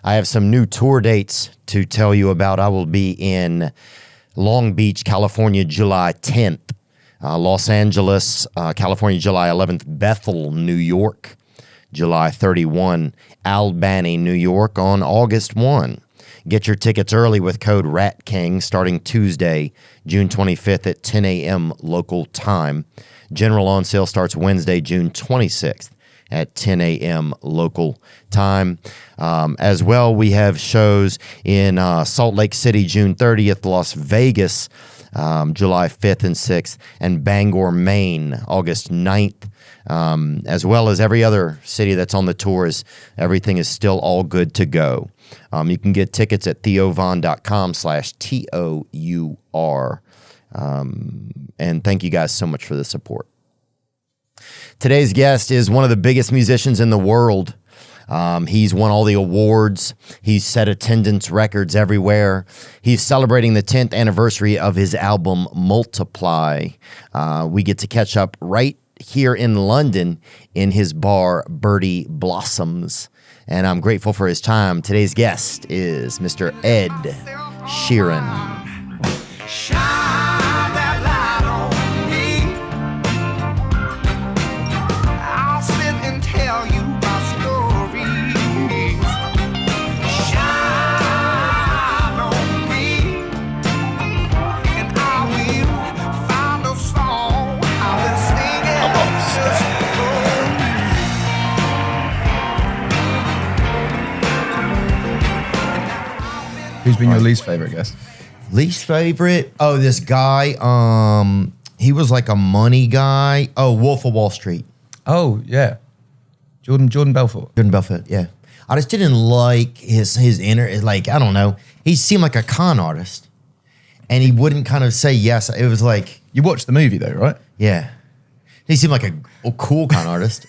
I have some new tour dates to tell you about. I will be in Long Beach, California, July 10th. Los Angeles, California, July 11th. Bethel, New York, July 31. Albany, New York on August 1. Get your tickets early with code RATKING starting Tuesday, June 25th at 10 a.m. local time. General on sale starts Wednesday, June 26th at 10 a.m. local time. As well, we have shows in Salt Lake City, June 30th, Las Vegas, July 5th and 6th, and Bangor, Maine, August 9th. As well as every other city that's on the tour. Everything is still all good to go. You can get tickets at theovon.com/TOUR. And thank you guys so much for the support. Today's guest is one of the biggest musicians in the world. He's won all the awards. He's set attendance records everywhere. He's celebrating the 10th anniversary of his album Multiply. We get to catch up right here in London in his bar, Birdie Blossoms. And I'm grateful for his time. Today's guest is Mr. Ed Sheeran. Shine that light on me. I'll sit and tell you my stories. Shine on me, and I will find a song I will sing it. Who's been your least favorite guest? Least favorite? Oh, this guy. He was like a money guy. Oh, Wolf of Wall Street. Oh, yeah. Jordan Belfort. Jordan Belfort, yeah. I just didn't like his inner, like, I don't know. He seemed like a con artist. And he wouldn't kind of say yes. It was like, You watched the movie though, right? yeah. He seemed like a cool con artist.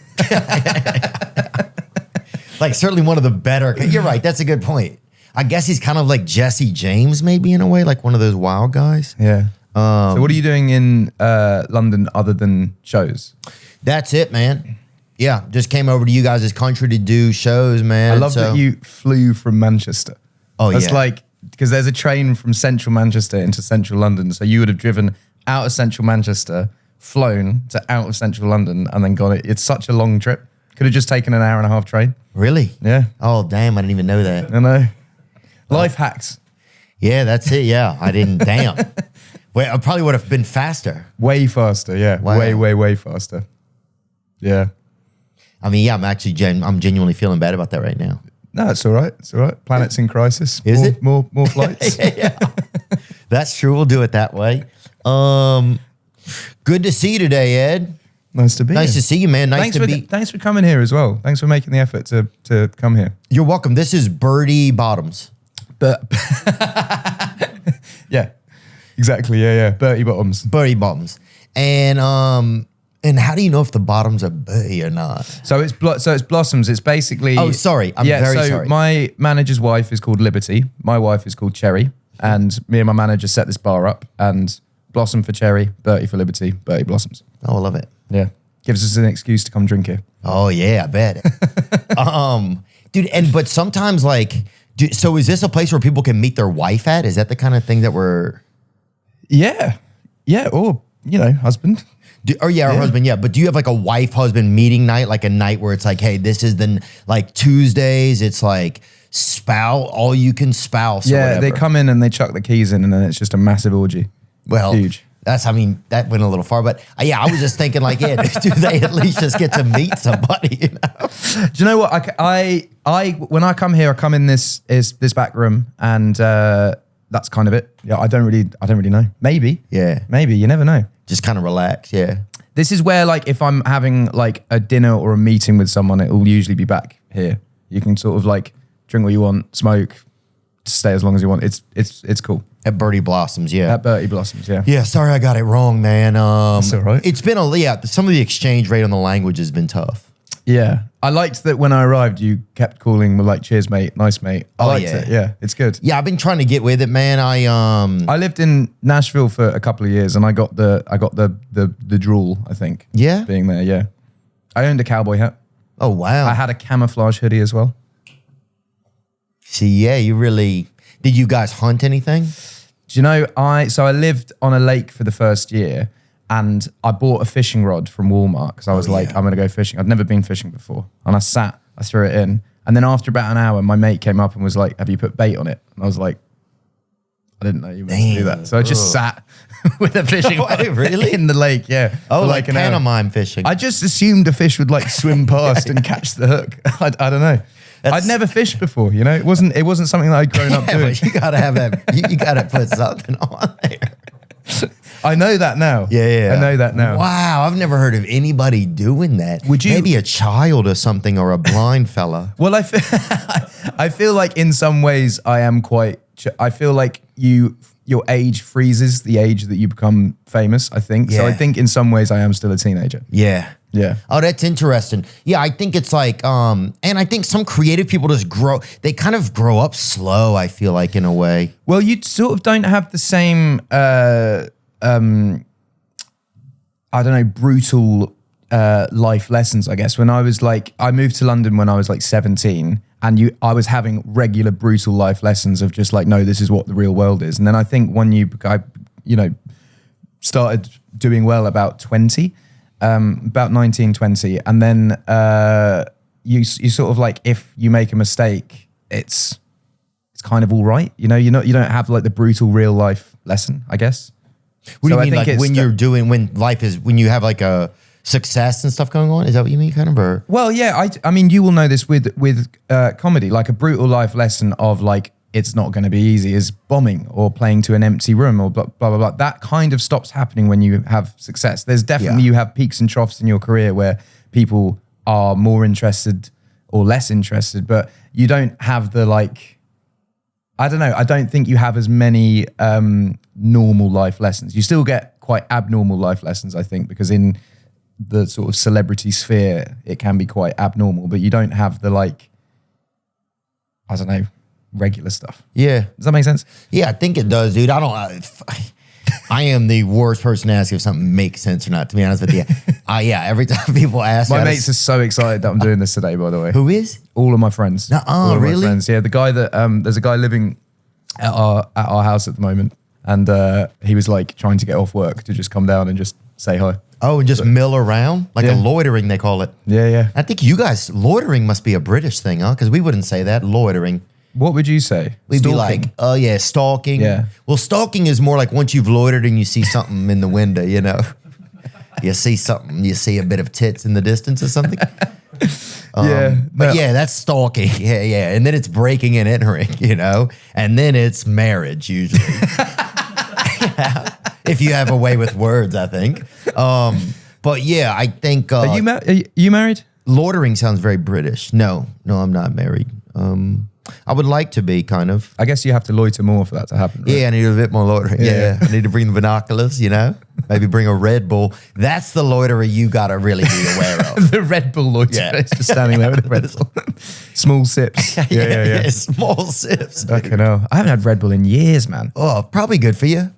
Like certainly one of the better. You're right. That's a good point. I guess he's kind of like Jesse James maybe in a way, like one of those wild guys. Yeah. So what are you doing in London other than shows? That's it, man. Yeah, just came over to you guys' country to do shows, man. I love that you flew from Manchester. Oh, That's yeah. like, because there's a train from central Manchester into central London. So you would have driven out of central Manchester, flown to out of central London, and then got it. It's such a long trip. Could have just taken an hour and a half train. Really? Yeah. Oh, damn, I didn't even know that. I know. Life hacks. Yeah, that's it. Yeah, I didn't. Damn. Wait, I probably would have been faster. Way faster, yeah. Wow. Way faster. Yeah. I mean, yeah, I'm genuinely feeling bad about that right now. No, it's all right. It's all right. Planet's in crisis. Is it? More flights. Yeah. That's true. We'll do it that way. Good to see you today, Ed. Nice to be Nice here. to see you, man. Nice to be. Thanks for coming here as well. Thanks for making the effort to come here. You're welcome. This is Birdie Bottoms. But yeah, exactly. Yeah. Bertie Bottoms. Birdie Bottoms. And how do you know if the bottoms are Birdie or not? So it's Blossoms. It's basically. Oh, sorry. I'm very sorry. My manager's wife is called Liberty. My wife is called Cherry. And me and my manager set this bar up. And Blossom for Cherry, Bertie for Liberty, Bertie Blossoms. Oh, I love it. Yeah. Gives us an excuse to come drink here. Oh yeah, I bet. Dude, but sometimes so is this a place where people can meet their wife at? Is that the kind of thing that we're? Yeah. Or husband. Or husband, yeah. But do you have like a wife-husband meeting night, like a night where it's like, hey, this is like Tuesdays, it's like all you can spouse. Or whatever. They come in and they chuck the keys in and then it's just a massive orgy. Well, huge. That went a little far, but I was just thinking like, yeah, do they at least just get to meet somebody? You know? Do you know what? I when I come here, I come in this back room, and that's kind of it. Yeah, I don't really know. Maybe. Yeah. Maybe. You never know. Just kind of relax. Yeah. This is where like if I'm having like a dinner or a meeting with someone, it will usually be back here. You can sort of like drink what you want, smoke, stay as long as you want. It's cool. At Birdie Blossoms, yeah. At Bertie Blossoms, yeah. Yeah, sorry I got it wrong, man. That's all right. It's been some of the exchange rate on the language has been tough. Yeah. I liked that when I arrived, you kept calling me like, cheers, mate, nice, mate. I liked it. Yeah, it's good. Yeah, I've been trying to get with it, man. I lived in Nashville for a couple of years and I got the drool, I think. Yeah? Being there, yeah. I owned a cowboy hat. Oh, wow. I had a camouflage hoodie as well. See, yeah, you really... Did you guys hunt anything? Do you know, I lived on a lake for the first year and I bought a fishing rod from Walmart because I was I'm going to go fishing. I'd never been fishing before. And I threw it in. And then after about an hour, my mate came up and was like, have you put bait on it? And I was like, I didn't know you were going to do that. So I just sat with a fishing rod really? in the lake, yeah. Oh, like pantomime fishing. I just assumed a fish would like swim past and catch the hook. I don't know. I'd never fished before, you know. It wasn't something that I'd grown up doing. But you gotta have that. You gotta put something on there. I know that now. Yeah. I know that now. Wow, I've never heard of anybody doing that. Would you? Maybe a child or something, or a blind fella. Well, I feel like in some ways I am quite. I feel like your age freezes the age that you become famous. I think so. I think in some ways I am still a teenager. Yeah. Yeah. Oh, that's interesting. Yeah, I think it's like, and I think some creative people just they kind of grow up slow, I feel like, in a way. Well, you sort of don't have the same, I don't know, brutal life lessons, I guess. When I was I moved to London when I was 17 and I was having regular brutal life lessons of just no, this is what the real world is. And then I think when I started doing well about 20, about 19, 20. And then you sort of if you make a mistake, it's kind of all right. You know, you don't have the brutal real life lesson, I guess. What do you mean? When you have a success and stuff going on? Is that what you mean, kind of? Or? Well, yeah. I mean, you will know this with comedy, a brutal life lesson of it's not going to be easy is bombing or playing to an empty room or blah, blah, blah, blah. That kind of stops happening when you have success. There's definitely, you have peaks and troughs in your career where people are more interested or less interested, but you don't have the I don't know. I don't think you have as many normal life lessons. You still get quite abnormal life lessons, I think, because in the sort of celebrity sphere, it can be quite abnormal, but you don't have the I don't know, regular stuff. Yeah. Does that make sense? Yeah, I think it does, dude. I am the worst person to ask if something makes sense or not, to be honest with you. Yeah, every time people ask my mates are so excited that I'm doing this today, by the way. Who is? All of my friends. Oh, really? My friends. Yeah, the guy that there's a guy living at our house at the moment, and he was trying to get off work to just come down and just say hi. Oh, and just mill around? A loitering, they call it. Yeah. I think you guys, loitering must be a British thing, huh? Because we wouldn't say that, loitering. What would you say? We'd be oh yeah, stalking. Yeah. Well, stalking is more once you've loitered and you see something in the window, you know. You see something, you see a bit of tits in the distance or something. But yeah, that's stalking. Yeah. And then it's breaking and entering, you know. And then it's marriage usually. If you have a way with words, I think. But yeah, I think. Are you married? Loitering sounds very British. No, I'm not married. I would like to be, kind of. I guess you have to loiter more for that to happen, right? Yeah, I need a bit more loitering. Yeah. I need to bring the binoculars, you know? Maybe bring a Red Bull. That's the loiterer you got to really be aware of. The Red Bull loiterer. Yeah. It's just standing there with a Red Bull. Small sips. Yeah. Small sips. Fucking hell. I haven't had Red Bull in years, man. Oh, probably good for you.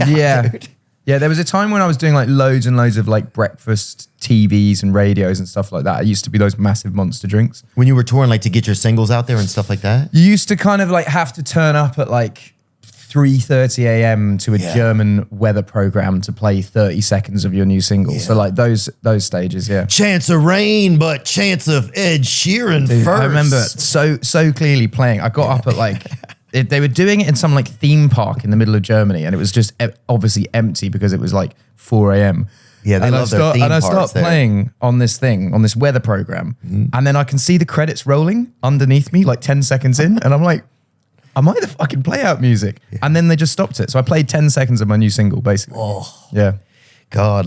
Yeah. Dude. Yeah, there was a time when I was doing loads and loads of breakfast TVs and radios and stuff like that. It used to be those massive monster drinks. When you were touring, to get your singles out there and stuff like that? You used to kind of have to turn up at 3:30 a.m. to a German weather program to play 30 seconds of your new single. Yeah. So those stages, yeah. Chance of rain, but chance of Ed Sheeran first. I remember so clearly playing. I got up at they were doing it in some theme park in the middle of Germany, and it was just obviously empty because it was 4 a.m. Yeah, they love their theme And I start there. playing on this weather program, and then I can see the credits rolling underneath me 10 seconds in, and I'm like, am I the fucking play out music? Yeah. And then they just stopped it. So I played 10 seconds of my new single, basically. Oh. Yeah. God,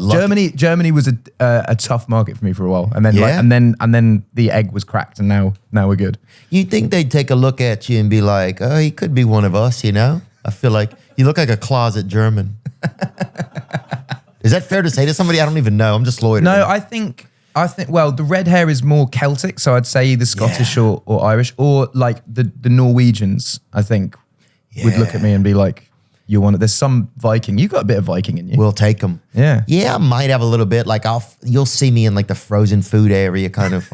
Germany was a tough market for me for a while, and then and then the egg was cracked, and now we're good. You think they'd take a look at you and be like, "Oh, he could be one of us," you know? I feel like you look like a closet German. Is that fair to say to somebody? I don't even know. I'm just loitering. No, I think. Well, the red hair is more Celtic, so I'd say either Scottish or Irish, or the Norwegians. I think would look at me and be like, you're one of, there's some Viking. You got a bit of Viking in you. We'll take them. Yeah. Yeah, I might have a little bit. You'll see me in the frozen food area, kind of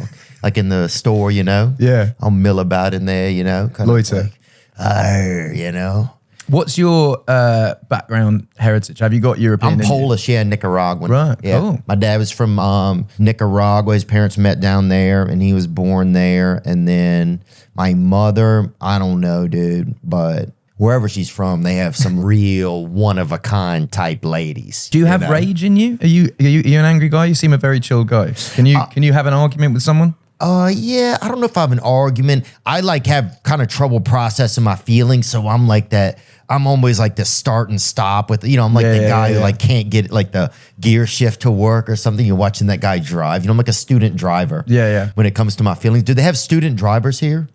like in the store, you know? Yeah. I'll mill about in there, you know? Kind Loiter. of like, "Arr," you know? What's your background heritage? Have you got European? I'm in you? Polish, yeah, Nicaraguan. Right, Yeah. cool. My dad was from Nicaragua. His parents met down there, and he was born there. And then my mother, I don't know, dude, but wherever she's from, they have some real one-of-a-kind type ladies. Do you have know? rage in you? Are you an angry guy? You seem a very chill guy. Can you have an argument with someone? Yeah, I don't know if I have an argument. I like have kind of trouble processing my feelings, so I'm like that. I'm always like the start and stop with, I'm like the guy who like can't get like the gear shift to work or something. You're watching that guy drive. I'm like a student driver. Yeah. When it comes to my feelings, do they have student drivers here?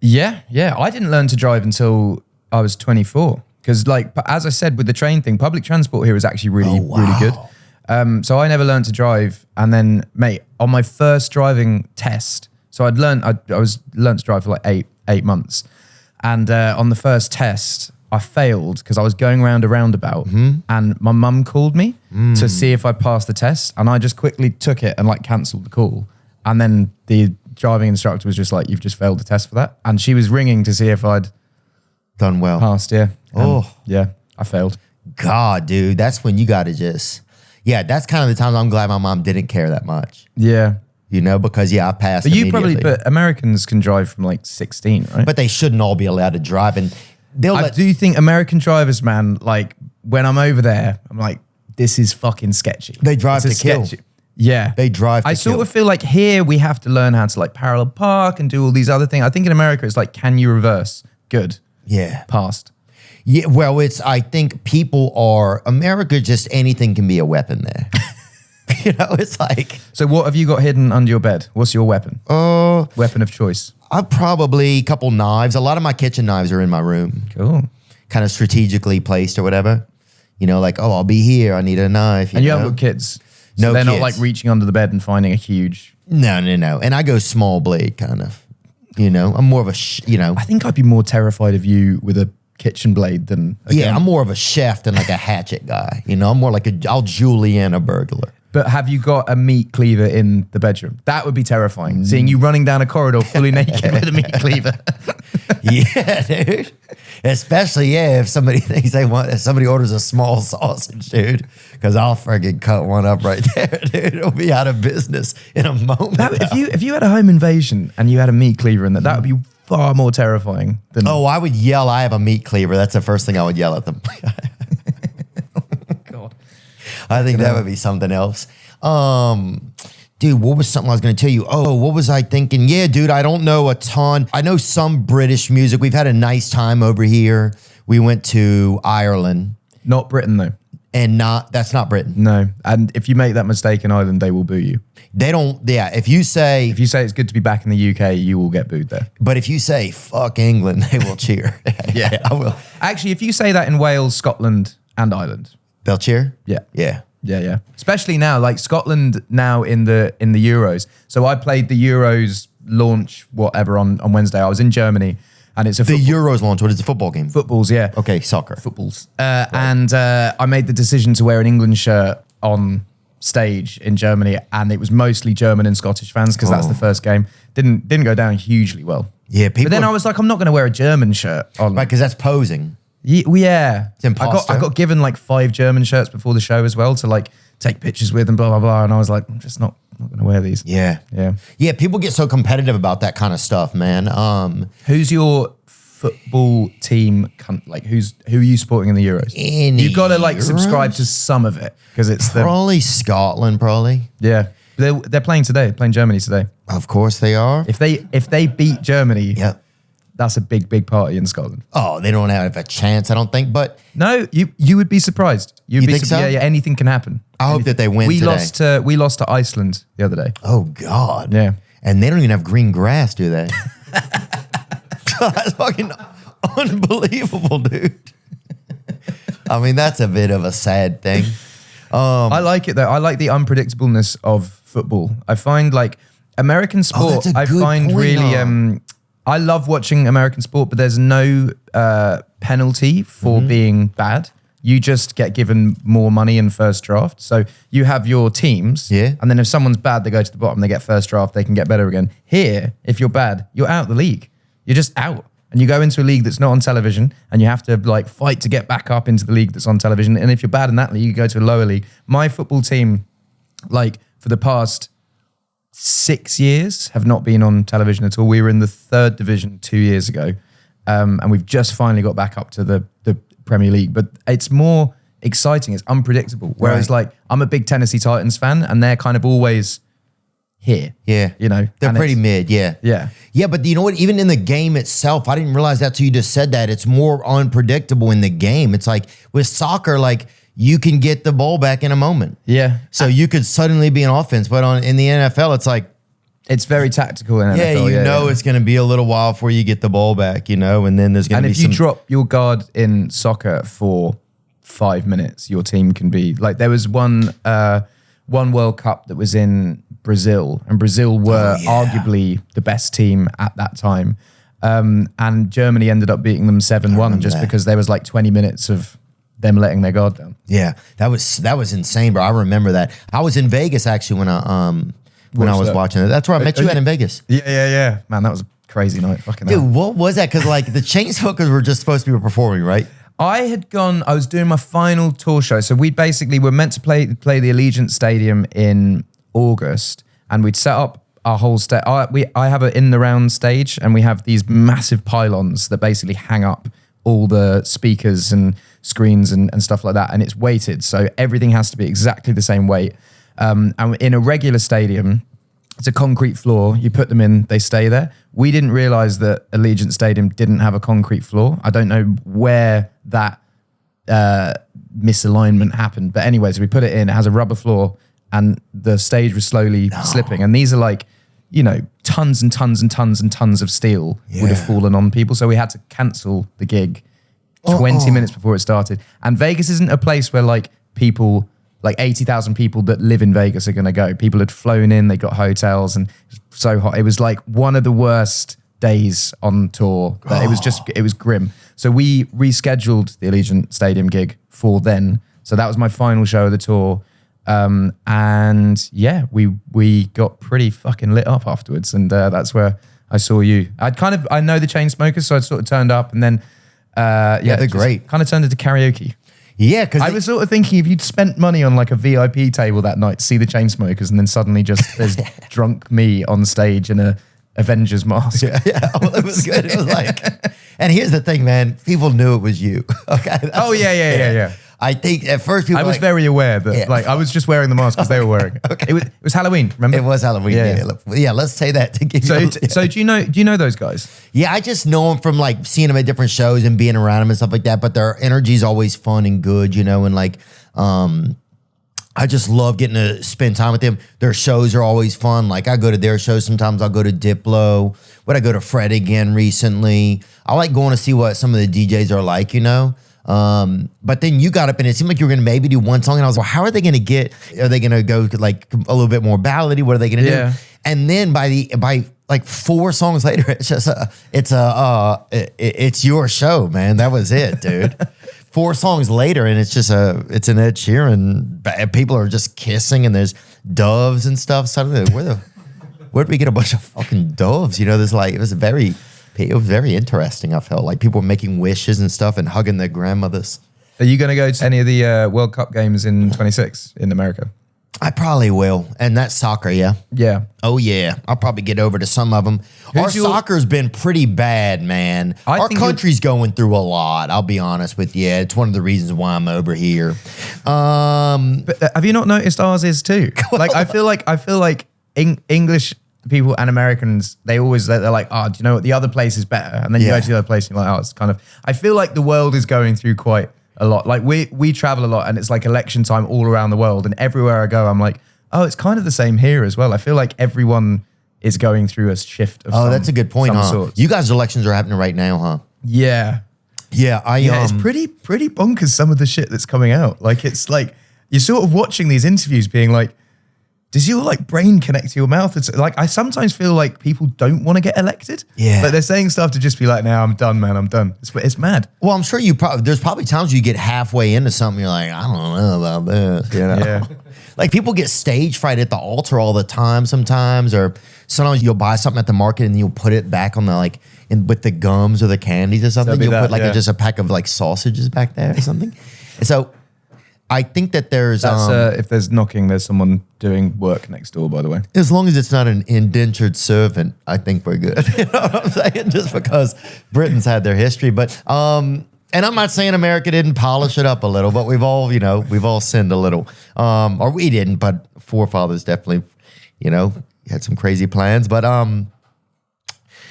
Yeah. I didn't learn to drive until I was 24 because, like, as I said with the train thing, public transport here is actually really good. So I never learned to drive, and then, mate, on my first driving test, so I was learned to drive for like eight months, and on the first test, I failed because I was going around a roundabout, and my mum called me to see if I passed the test, and I just quickly took it and like cancelled the call, and then the driving instructor was just like, "You've just failed the test for that," and she was ringing to see if I'd done well. Passed, yeah. Oh. Yeah, I failed. God, dude, that's when you got to just, that's kind of the times I'm glad my mom didn't care that much. Yeah. Because I passed But immediately. but Americans can drive from like 16, right? But they shouldn't all be allowed to drive. And I do think American drivers, man, like when I'm over there, I'm like, this is fucking sketchy. They drive This is to kill. sketchy. Yeah. They drive to I sort kill. of feel like here we have to learn how to like parallel park and do all these other things. I think in America it's like, can you reverse? Good. Yeah. Passed. Yeah, well, I think America, just anything can be a weapon there. It's like. So what have you got hidden under your bed? What's your weapon? Weapon of choice. I've probably a couple knives. A lot of my kitchen knives are in my room. Cool. Kind of strategically placed or whatever. Like, I'll be here. I need a knife. And you haven't got kids. So No they're not kids. like reaching under the bed and finding a huge. No. And I go small blade kind of. I'm more of a, I think I'd be more terrified of you with a kitchen blade than a gun. I'm more of a chef than like a hatchet guy. I'm more like I'll Julian a burglar. But have you got a meat cleaver in the bedroom? That would be terrifying. Seeing you running down a corridor fully naked with a meat cleaver. Yeah, dude. Especially, if somebody if somebody orders a small sausage, dude, because I'll friggin' cut one up right there, dude. It'll be out of business in a moment. If you had a home invasion and you had a meat cleaver in that would be far more terrifying than. Oh, I would yell, I have a meat cleaver. That's the first thing I would yell at them. God. I think that would be something else. Dude, what was something I was going to tell you? Oh, what was I thinking? Yeah, dude, I don't know a ton. I know some British music. We've had a nice time over here. We went to Ireland. Not Britain though. And that's not Britain. No. And if you make that mistake in Ireland, they will boo you. They don't, if you say it's good to be back in the UK, you will get booed there. But if you say fuck England, they will cheer. Yeah, I will. Actually, if you say that in Wales, Scotland, and Ireland, They'll cheer? Yeah. Yeah. Yeah. Especially now, like Scotland now in the Euros. So I played the Euros launch whatever on Wednesday. I was in Germany, and it's a The Euros launch, what is the football game? footballs. Yeah. Okay, soccer. Footballs. And I made the decision to wear an England shirt on stage in Germany, and it was mostly German and Scottish fans because that's the first game. Didn't go down hugely well. Yeah, people. But then I was like, I'm not going to wear a German shirt on. Right, because that's posing. Yeah. It's imposter. I got given like 5 German shirts before the show as well to like take pictures with and blah, blah, blah. And I was like, I'm just not going to wear these. Yeah. Yeah. Yeah, people get so competitive about that kind of stuff, man. Who's your football team? Like, who are you supporting in the Euros? You've got to like subscribe to some of it because it's probably Scotland, probably. Yeah. They're playing playing Germany today. Of course they are. If they beat Germany, Yep. that's a big party in Scotland. Oh, they don't have a chance, I don't think. But No, you would be surprised. You think so? Yeah, anything can happen. I hope that they win We today. we lost to Iceland the other day. Oh, God. Yeah. And they don't even have green grass, do they? That's fucking unbelievable, dude. I mean, that's a bit of a sad thing. I like it though. I like the unpredictableness of football. I find like American sport, that's a I good find point, really, I love watching American sport, but there's no penalty for being bad. you just get given more money in first draft. So you have your teams, and then if someone's bad, they go to the bottom, they get first draft, they can get better again. Here, if you're bad, you're out of the league. You're just out. And you go into a league that's not on television, and you have to like fight to get back up into the league that's on television. And if you're bad in that league, you go to a lower league. My football team, like for the past 6 years, have not been on television at all. We were in the 3rd division 2 years ago, and we've just finally got back up to the Premier League. But it's more exciting. It's unpredictable. Whereas like I'm a big Tennessee Titans fan, and they're kind of always here. Yeah. You know, they're pretty mid. Yeah. Yeah. Yeah. But you know what? Even in the game itself, I didn't realize that till you just said that. It's more unpredictable in the game. It's like with soccer, like you can get the ball back in a moment. Yeah. So you could suddenly be an offense. But in the NFL, it's like, it's very tactical in NFL. Yeah, you know it's going to be a little while before you get the ball back, you know, and then there's going to be some... And if you drop your guard in soccer for 5 minutes, your team can be... Like there was one World Cup that was in Brazil, and Brazil were arguably the best team at that time. And Germany ended up beating them 7-1 just because there was like 20 minutes of them letting their guard down. Yeah, that was insane, bro. I remember that. I was in Vegas actually when I was watching it. That's where I met you at in Vegas. Yeah. Man, that was a crazy night. Fucking Dude, hell. what was that? Because like the Chainsmokers were just supposed to be performing, right? I was doing my final tour show. So we basically were meant to play the Allegiant Stadium in August, and we'd set up our whole stage. I have an in the round stage, and we have these massive pylons that basically hang up all the speakers and screens and stuff like that. And it's weighted. So everything has to be exactly the same weight. And in a regular stadium, it's a concrete floor. You put them in, they stay there. We didn't realize that Allegiant Stadium didn't have a concrete floor. I don't know where that misalignment happened. But anyways, we put it in. It has a rubber floor, and the stage was slowly slipping. And these are like, you know, tons and tons and tons and tons of steel would have fallen on people. So we had to cancel the gig 20 minutes before it started. And Vegas isn't a place where like people... Like 80,000 people that live in Vegas are going to go. People had flown in, they got hotels, and it was so hot. It was like one of the worst days on tour. It was grim. So we rescheduled the Allegiant Stadium gig for then. So that was my final show of the tour. And yeah, we got pretty fucking lit up afterwards. And that's where I saw you. I know the Chainsmokers, so I sort of turned up, and then they're great. Kind of turned into karaoke. Yeah, because I was sort of thinking if you'd spent money on like a VIP table that night to see the Chainsmokers, and then suddenly just there's drunk me on stage in a Avengers mask. Yeah, well, it was good. It was like, and here's the thing, man. People knew it was you. Okay. Yeah. I think at first people. I was very aware that like I was just wearing the mask because they were wearing it. Okay. It was Halloween. Remember? It was Halloween. Yeah. Let's say that to give you. So do you know those guys? Yeah, I just know them from like seeing them at different shows and being around them and stuff like that. But their energy is always fun and good, you know, and like I just love getting to spend time with them. Their shows are always fun. Like I go to their shows. Sometimes I'll go to Diplo. Would I go to Fred again recently? I like going to see what some of the DJs are like, you know. But then you got up and it seemed like you were going to maybe do one song, and I was like, how are they going to are they going to go like a little bit more ballady? What are they going to do? And then by like 4 songs later, it's just it's your show, man. That was it, dude. 4 songs later, and it's an Ed Sheeran. People are just kissing, and there's doves and stuff. Suddenly, where'd we get a bunch of fucking doves? You know, it was very interesting. I felt like people were making wishes and stuff and hugging their grandmothers. Are you going to go to any of the World Cup games in 26 in America? I probably will. And that's soccer, yeah? Yeah. Oh, yeah. I'll probably get over to some of them. Our soccer's been pretty bad, man. Our country's going through a lot, I'll be honest with you. It's one of the reasons why I'm over here. But have you not noticed ours is too? Like, I feel like English people and Americans, they're like, oh, do you know what? The other place is better. And then you go to the other place and you're like, oh, it's kind of... I feel like the world is going through quite a lot. Like we travel a lot, and it's like election time all around the world, and everywhere I go I'm like, oh, it's kind of the same here as well. I feel like everyone is going through a shift of that's a good point, huh? Sorts. You guys' elections are happening right now, huh? Yeah. It's pretty bonkers, some of the shit that's coming out. Like, it's like you're sort of watching these interviews being like, does your like brain connect to your mouth? It's like, I sometimes feel like people don't want to get elected. Yeah. Like they're saying stuff to just be like, "Now I'm done, man. I'm done." It's mad. Well, I'm sure there's probably times you get halfway into something, you're like, I don't know about this, you know? Yeah. Like people get stage fright at the altar all the time sometimes, or sometimes you'll buy something at the market and you'll put it back on the like, with the gums or the candies or something. You'll put like just a pack of like sausages back there or something. And so I think that there's if there's knocking, there's someone doing work next door, by the way. as long as it's not an indentured servant, I think we're good. You know what I'm saying? Just because Britain's had their history, but and I'm not saying America didn't polish it up a little, but we've all sinned a little, or we didn't, but forefathers definitely, had some crazy plans, but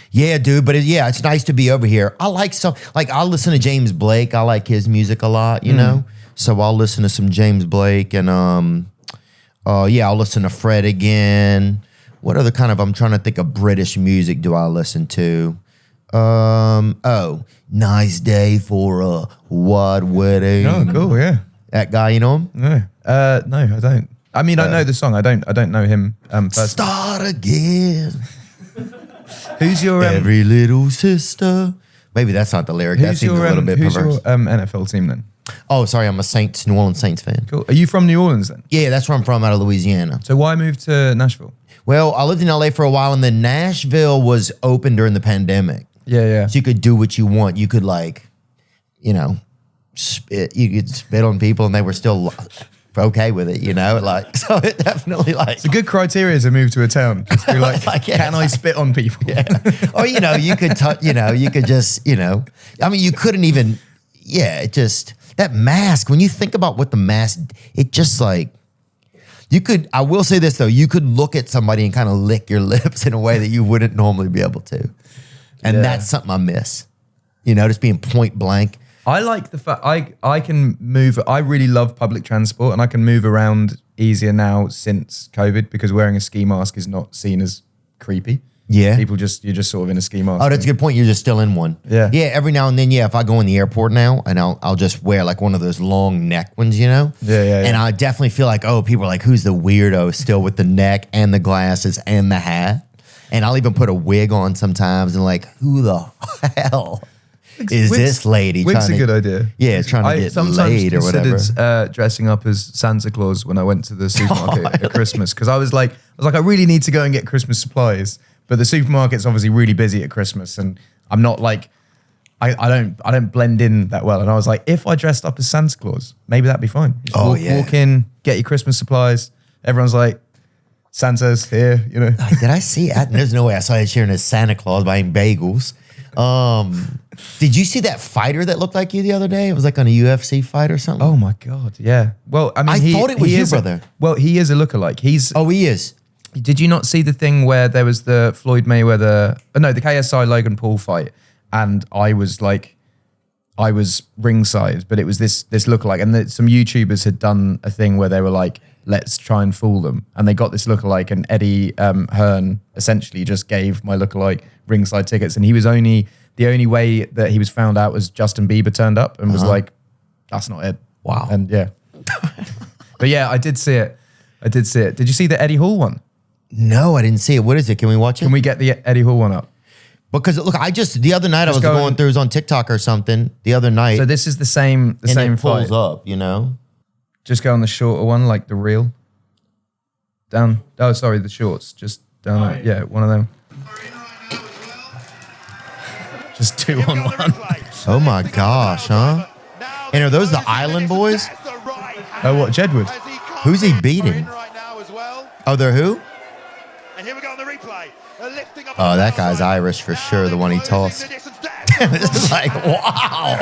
yeah, dude, but it's nice to be over here. I I listen to James Blake. I like his music a lot, you know. So I'll listen to some James Blake and I'll listen to Fred again. What other kind of, I'm trying to think of British music do I listen to? Nice Day for a White Wedding. Oh, cool, yeah. That guy, you know him? No, I don't. I mean, I know the song. I don't know him. Start again. Who's your Every little sister. Maybe that's not the lyric. That seems a little bit perverse. Who's your NFL team then? Oh, sorry, I'm a New Orleans Saints fan. Cool. Are you from New Orleans then? Yeah, that's where I'm from, out of Louisiana. So why move to Nashville? Well, I lived in LA for a while, and then Nashville was open during the pandemic. Yeah. So you could do what you want. You could spit. You could spit on people, and they were still okay with it. So it definitely It's a good criteria to move to a town. Just be like, can I spit on people? Yeah. Or you could you could just I mean, you couldn't even. Yeah, it just that mask. When you think about what the mask, it just like. You could, I will say this though, you could look at somebody and kind of lick your lips in a way that you wouldn't normally be able to. And that's something I miss. Just being point blank. I like the fact I can move. I really love public transport and I can move around easier now since COVID because wearing a ski mask is not seen as creepy. Yeah. You're just sort of in a ski mask. Oh, that's a good point. You're just still in one. Yeah. Yeah, every now and then, if I go in the airport now and I'll just wear like one of those long neck ones, Yeah. And I definitely feel like, people are like, who's the weirdo still with the neck and the glasses and the hat? And I'll even put a wig on sometimes and like, who the hell is this lady? Wig's a good idea. Yeah, trying to get laid or whatever. I sometimes dressing up as Santa Claus when I went to the supermarket at Christmas because I was like, I really need to go and get Christmas supplies. But the supermarket's obviously really busy at Christmas, and I'm not like, I don't blend in that well. And I was like, if I dressed up as Santa Claus, maybe that'd be fine. Just walk in, get your Christmas supplies. Everyone's like, Santa's here, Did I see it? There's no way I saw Ed Sheeran as Santa Claus buying bagels. Did you see that fighter that looked like you the other day? It was like on a UFC fight or something. Oh my God, yeah. Well, I mean, I thought it was your brother. He is a lookalike. He is. Did you not see the thing where there was the Floyd Mayweather, the KSI Logan Paul fight, and I was ringside, but it was this lookalike, and some YouTubers had done a thing where they were like, let's try and fool them, and they got this lookalike, and Eddie Hearn essentially just gave my lookalike ringside tickets, and the only way that he was found out was Justin Bieber turned up and was like, that's not Ed. Wow. And yeah. But yeah, I did see it. Did you see the Eddie Hall one? No, I didn't see it. What is it? Can we watch it? Can we get the Eddie Hall one up? Because look, the other night I was going through, it was on TikTok or something. The other night. So this is the same it fight. pulls up, Just go on the shorter one, like the reel. Down. Oh, sorry, the shorts. Just down there. Yeah, one of them. Just 2-on-1. Oh my gosh, huh? And are those the Island Boys? Oh, what, Jedward? Who's he beating? Oh, they're who? And here we go on the replay. Oh, that guy's Irish for sure, the one he tossed. This is like, wow.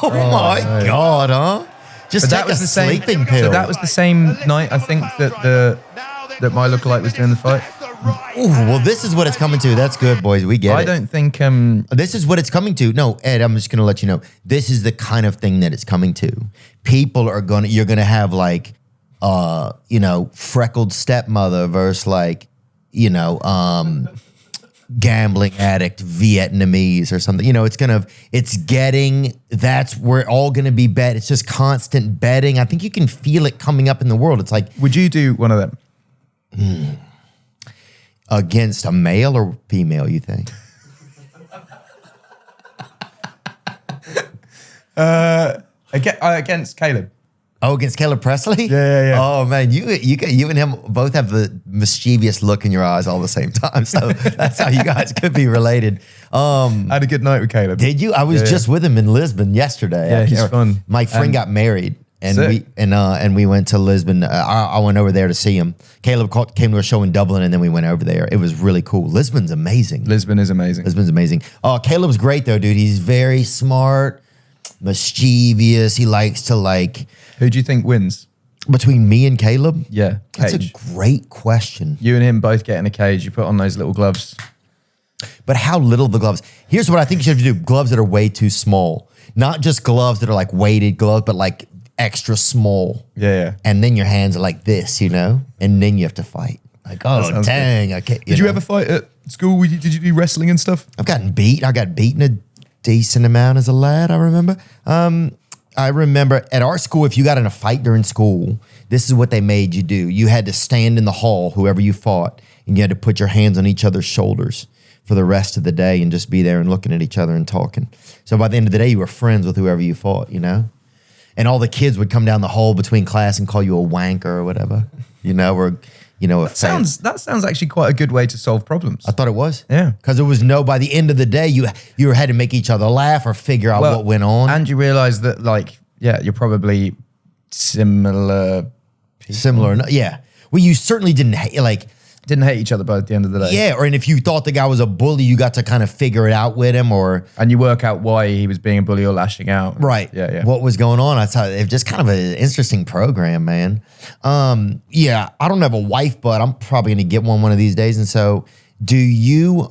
Oh my God, huh? Just take a sleeping pill. So that was the same night, I think, that my lookalike was doing the fight. Ooh, well, this is what it's coming to. That's good, boys. We get it. I don't think... This is what it's coming to. No, Ed, I'm just going to let you know. This is the kind of thing that it's coming to. People are going to... You're going to have like, freckled stepmother versus like, gambling addict Vietnamese or something. That's where all going to be bet. It's just constant betting. I think you can feel it coming up in the world. It's like... Would you do one of them? Against a male or female, you think? Against Caleb. Oh, against Caleb Presley? Yeah. Oh man, you and him both have the mischievous look in your eyes all the same time. So that's how you guys could be related. I had a good night with Caleb. Did you? I was just with him in Lisbon yesterday. Yeah, he's fun. My friend got married, and Sick. we went to Lisbon. I went over there to see him. Caleb came to a show in Dublin, and then we went over there. It was really cool. Lisbon's amazing. Lisbon is amazing. Lisbon's amazing. Caleb's great though, dude. He's very smart, mischievous. He likes to like. Who do you think wins? Between me and Caleb? Yeah, That's cage. a great question. You and him both get in a cage. You put on those little gloves. But how little the gloves? Here's what I think you should do. Gloves that are way too small. Not just gloves that are like weighted gloves, but like extra small. Yeah. And then your hands are like this, And then you have to fight. Like, oh, dang. Good. I can't, Did you ever fight at school? Did you do wrestling and stuff? I've gotten beat. I got beaten a decent amount as a lad, I remember. I remember at our school, if you got in a fight during school, this is what they made you do. You had to stand in the hall, whoever you fought, and you had to put your hands on each other's shoulders for the rest of the day and just be there and looking at each other and talking. So by the end of the day, you were friends with whoever you fought, And all the kids would come down the hall between class and call you a wanker or whatever, That sounds actually quite a good way to solve problems. I thought it was. Yeah. Because it was by the end of the day, you had to make each other laugh or figure out what went on. And you realize that, you're probably similar people. Similar. Yeah. Well, you certainly didn't Didn't hate each other by the end of the day. Yeah. And if you thought the guy was a bully, you got to kind of figure it out with him And you work out why he was being a bully or lashing out. Right. Yeah. What was going on? I thought it was just kind of an interesting program, man. Yeah, I don't have a wife, but I'm probably going to get one of these days. And so do you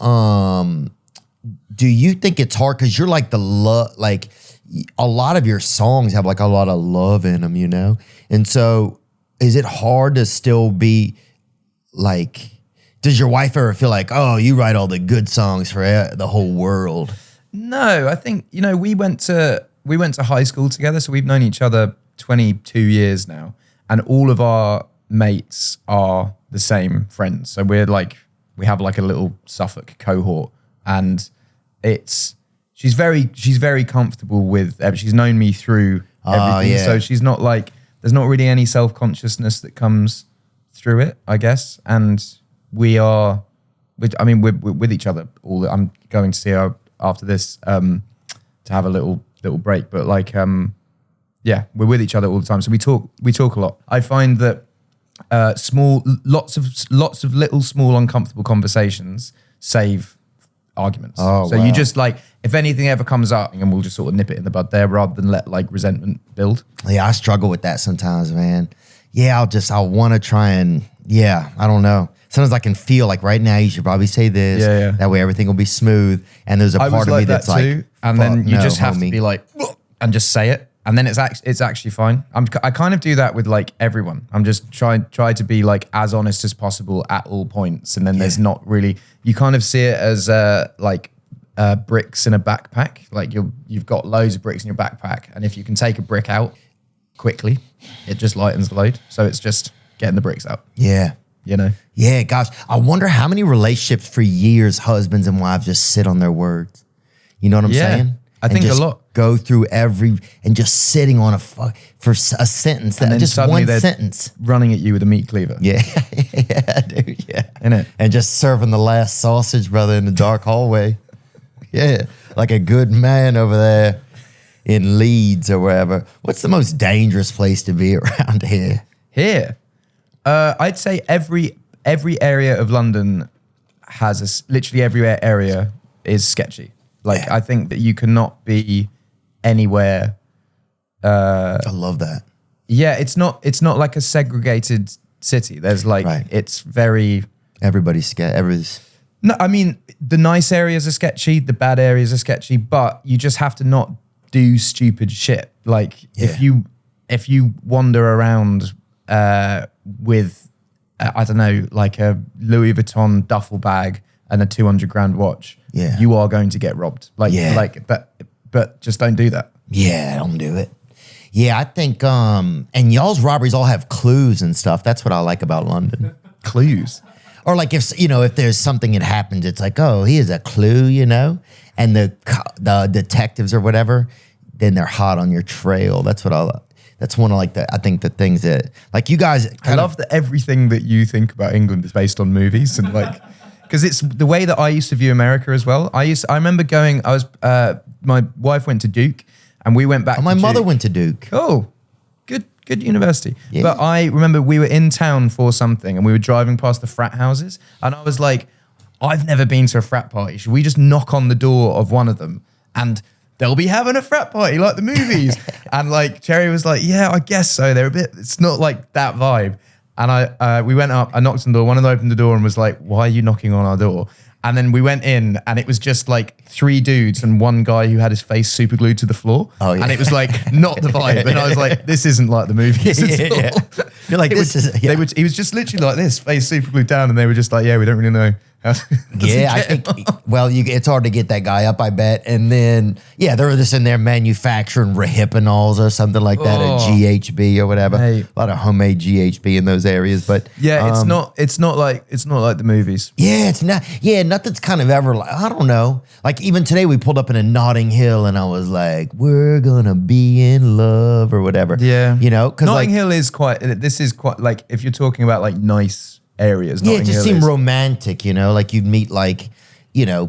think it's hard? Because you're like a lot of your songs have like a lot of love in them, And so is it hard to still be like, does your wife ever feel like, oh, you write all the good songs for the whole world? No, I think, we went to high school together. So we've known each other 22 years now. And all of our mates are the same friends. So we have like a little Suffolk cohort. And she's very comfortable with, she's known me through everything. Yeah. So she's not there's not really any self-consciousness that comes through it, I guess. And we're with each other I'm going to see her after this to have a little break. But we're with each other all the time. So we talk a lot. I find that lots of little small uncomfortable conversations save arguments. Oh, so wow. you just if anything ever comes up, and we'll just sort of nip it in the bud there rather than let resentment build. Yeah, I struggle with that sometimes, man. Yeah, I want to try and, I don't know. Sometimes I can feel like right now you should probably say this. Yeah. That way everything will be smooth. And there's a part of me that's too, and then you just have to be and just say it. And then it's actually fine. I kind of do that with everyone. I'm just try to be as honest as possible at all points. And then there's not really, you kind of see it as bricks in a backpack. You've got loads of bricks in your backpack. And if you can take a brick out quickly, it just lightens the load. So it's just getting the bricks out. Yeah. Yeah, gosh. I wonder how many relationships for years husbands and wives just sit on their words. You know what I'm saying? I think a lot. Go through and just sitting on for a sentence. And then just suddenly one they're sentence. running at you with a meat cleaver. Yeah. Yeah, dude. Yeah. Innit? And just serving the last sausage, brother, in the dark hallway. Yeah. Like a good man over there in Leeds or wherever. What's the most dangerous place to be around here? Here, I'd say every area of London has literally every area is sketchy. I think that you cannot be anywhere. I love that. Yeah, it's not like a segregated city. There's Right. it's very. Everybody's scared. No, I mean the nice areas are sketchy, the bad areas are sketchy, but you just have to not do stupid shit. If you wander around with I don't know, a Louis Vuitton duffel bag and a 200 grand watch, you are going to get robbed. But just don't do that. Yeah, don't do it. Yeah, I think and y'all's robberies all have clues and stuff. That's what I like about London. clues. Or like if there's something that happens, it's like, oh, here's a clue, and the detectives or whatever, then they're hot on your trail. That's one of like I think the things that like you guys. I love that everything that you think about England is based on movies and like, because it's the way that I used to view America as well. I remember going. My wife went to Duke, and we went back. Oh, my mother went to Duke. Oh, good university. Yeah. But I remember we were in town for something and we were driving past the frat houses and I was like, I've never been to a frat party. Should we just knock on the door of one of them and they'll be having a frat party like the movies? And like Cherry was like, yeah, I guess so. It's not like that vibe. And we went up, I knocked on the door, one of them opened the door and was like, why are you knocking on our door? And then we went in and it was just like 3 dudes and one guy who had his face super glued to the floor. Oh, yeah. And it was like not the vibe. And I was like, this isn't like the movies at all. You're like, He was just literally like this, face super glued down. And they were just like, yeah, we don't really know. I think, it's hard to get that guy up, I bet. And then, they were just in there manufacturing Rohypnols or something like that at GHB or whatever. Hey. A lot of homemade GHB in those areas. But yeah, it's not like the movies. Yeah, it's not. Yeah, nothing's kind of ever like, I don't know. Like even today we pulled up in a Notting Hill and I was like, we're going to be in love or whatever. Yeah. Because Notting Hill is quite like, if you're talking about like nice areas. Yeah, it just seemed romantic, like you'd meet like,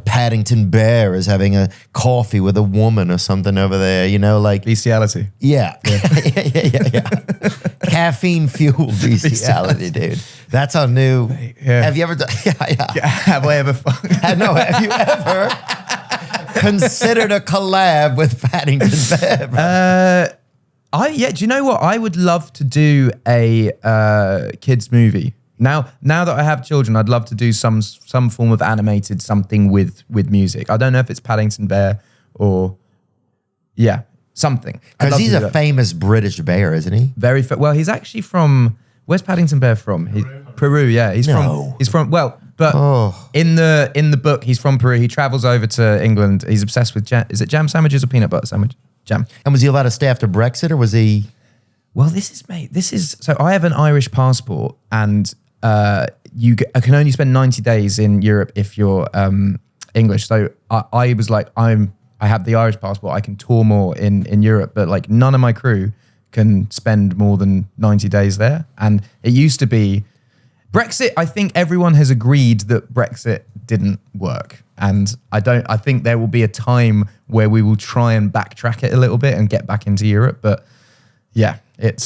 Paddington Bear is having a coffee with a woman or something over there, like bestiality. Yeah. Yeah. Caffeine fueled bestiality, dude. That's our new. Yeah. Have you ever done? Yeah. Have I ever? No. Have you ever considered a collab with Paddington Bear? Do you know what? I would love to do a kids movie. Now that I have children, I'd love to do some form of animated something with music. I don't know if it's Paddington Bear or something. Because he's a famous British bear, isn't he? Very well. He's actually from. Where's Paddington Bear from? Peru. Yeah, he's from. Well, but in the book, he's from Peru. He travels over to England. He's obsessed with jam. Is it jam sandwiches or peanut butter sandwich? Jam. And was he allowed to stay after Brexit, or was he? Well, so I have an Irish passport, and I can only spend 90 days in Europe if you're English. So I was like, I have the Irish passport. I can tour more in Europe, but like none of my crew can spend more than 90 days there. And it used to be Brexit. I think everyone has agreed that Brexit didn't work. And I think there will be a time where we will try and backtrack it a little bit and get back into Europe. But yeah, it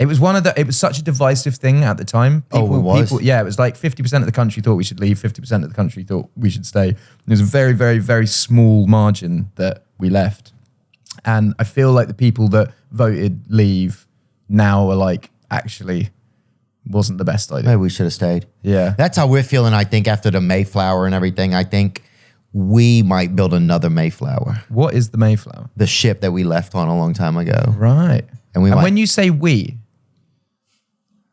was such a divisive thing at the time. It was? It was like 50% of the country thought we should leave, 50% of the country thought we should stay. There's a very, very, very small margin that we left. And I feel like the people that voted leave now are like, actually, wasn't the best idea. Maybe we should have stayed. Yeah. That's how we're feeling, I think, after the Mayflower and everything. I think we might build another Mayflower. What is the Mayflower? The ship that we left on a long time ago. Right. And when you say we...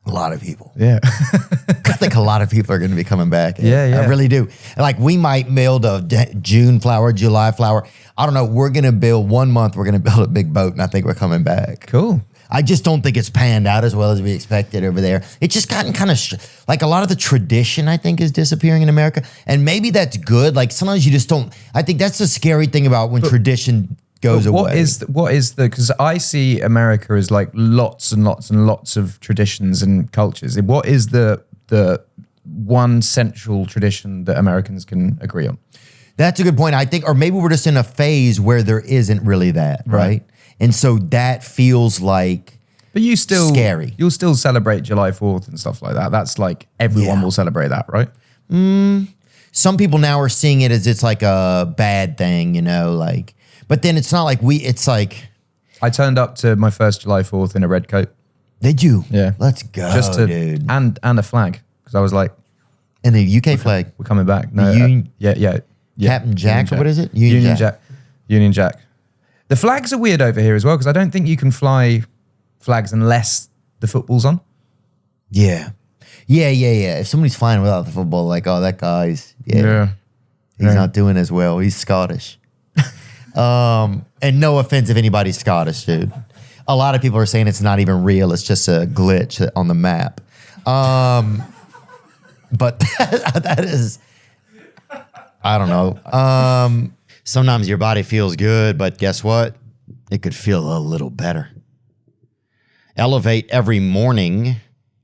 A lot of people. Yeah. I think a lot of people are going to be coming back. Yeah. I really do. Like we might build a June flower, July flower. I don't know. We're going to build 1 month. We're going to build a big boat and I think we're coming back. Cool. I just don't think it's panned out as well as we expected over there. It's just gotten kind of like a lot of the tradition, I think, is disappearing in America. And maybe that's good. Like sometimes you just don't. I think that's the scary thing about when tradition goes away. What is the, because I see America as like lots and lots and lots of traditions and cultures. What is the one central tradition that Americans can agree on? That's a good point. I think, or maybe we're just in a phase where there isn't really that, right? And so that feels like but you still scary. You'll still celebrate July 4th and stuff like that. That's like everyone will celebrate that, right? Some people now are seeing it as it's like a bad thing, you know, like, but then it's not like it's like. I turned up to my first July 4th in a red coat. Did you? Yeah. Let's go, dude. And a flag, because I was like. And the UK flag. We're coming back. No, yeah. Captain Jack, or what is it? Union Jack. Union Jack. The flags are weird over here as well, because I don't think you can fly flags unless the football's on. Yeah. If somebody's flying without the football, like, oh, that guy's, he's not doing as well. He's Scottish. And no offense if anybody's Scottish, dude. A lot of people are saying it's not even real. It's just a glitch on the map. But that is, I don't know. Sometimes your body feels good, but guess what? It could feel a little better. Elevate every morning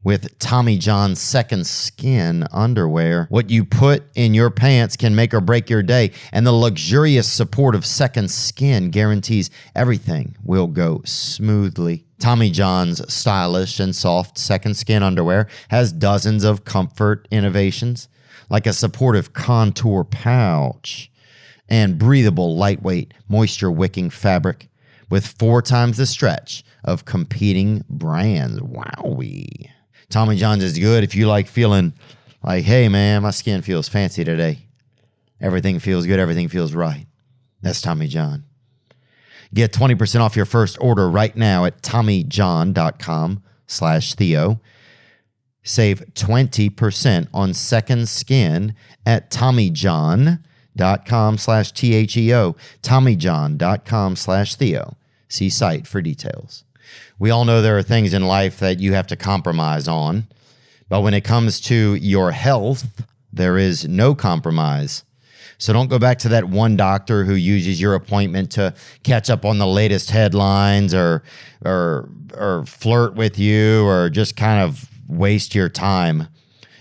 with Tommy John's Second Skin underwear. What you put in your pants can make or break your day, and the luxurious support of Second Skin guarantees everything will go smoothly. Tommy John's stylish and soft Second Skin underwear has dozens of comfort innovations, like a supportive contour pouch and breathable, lightweight, moisture-wicking fabric with 4 times the stretch of competing brands. Wowee. Tommy John's is good if you like feeling like, hey, man, my skin feels fancy today. Everything feels good. Everything feels right. That's Tommy John. Get 20% off your first order right now at TommyJohn.com/Theo. Save 20% on Second Skin at TommyJohn.com/THEO. TommyJohn.com/Theo. See site for details. We all know there are things in life that you have to compromise on, but when it comes to your health, there is no compromise. So don't go back to that one doctor who uses your appointment to catch up on the latest headlines or flirt with you or just kind of waste your time.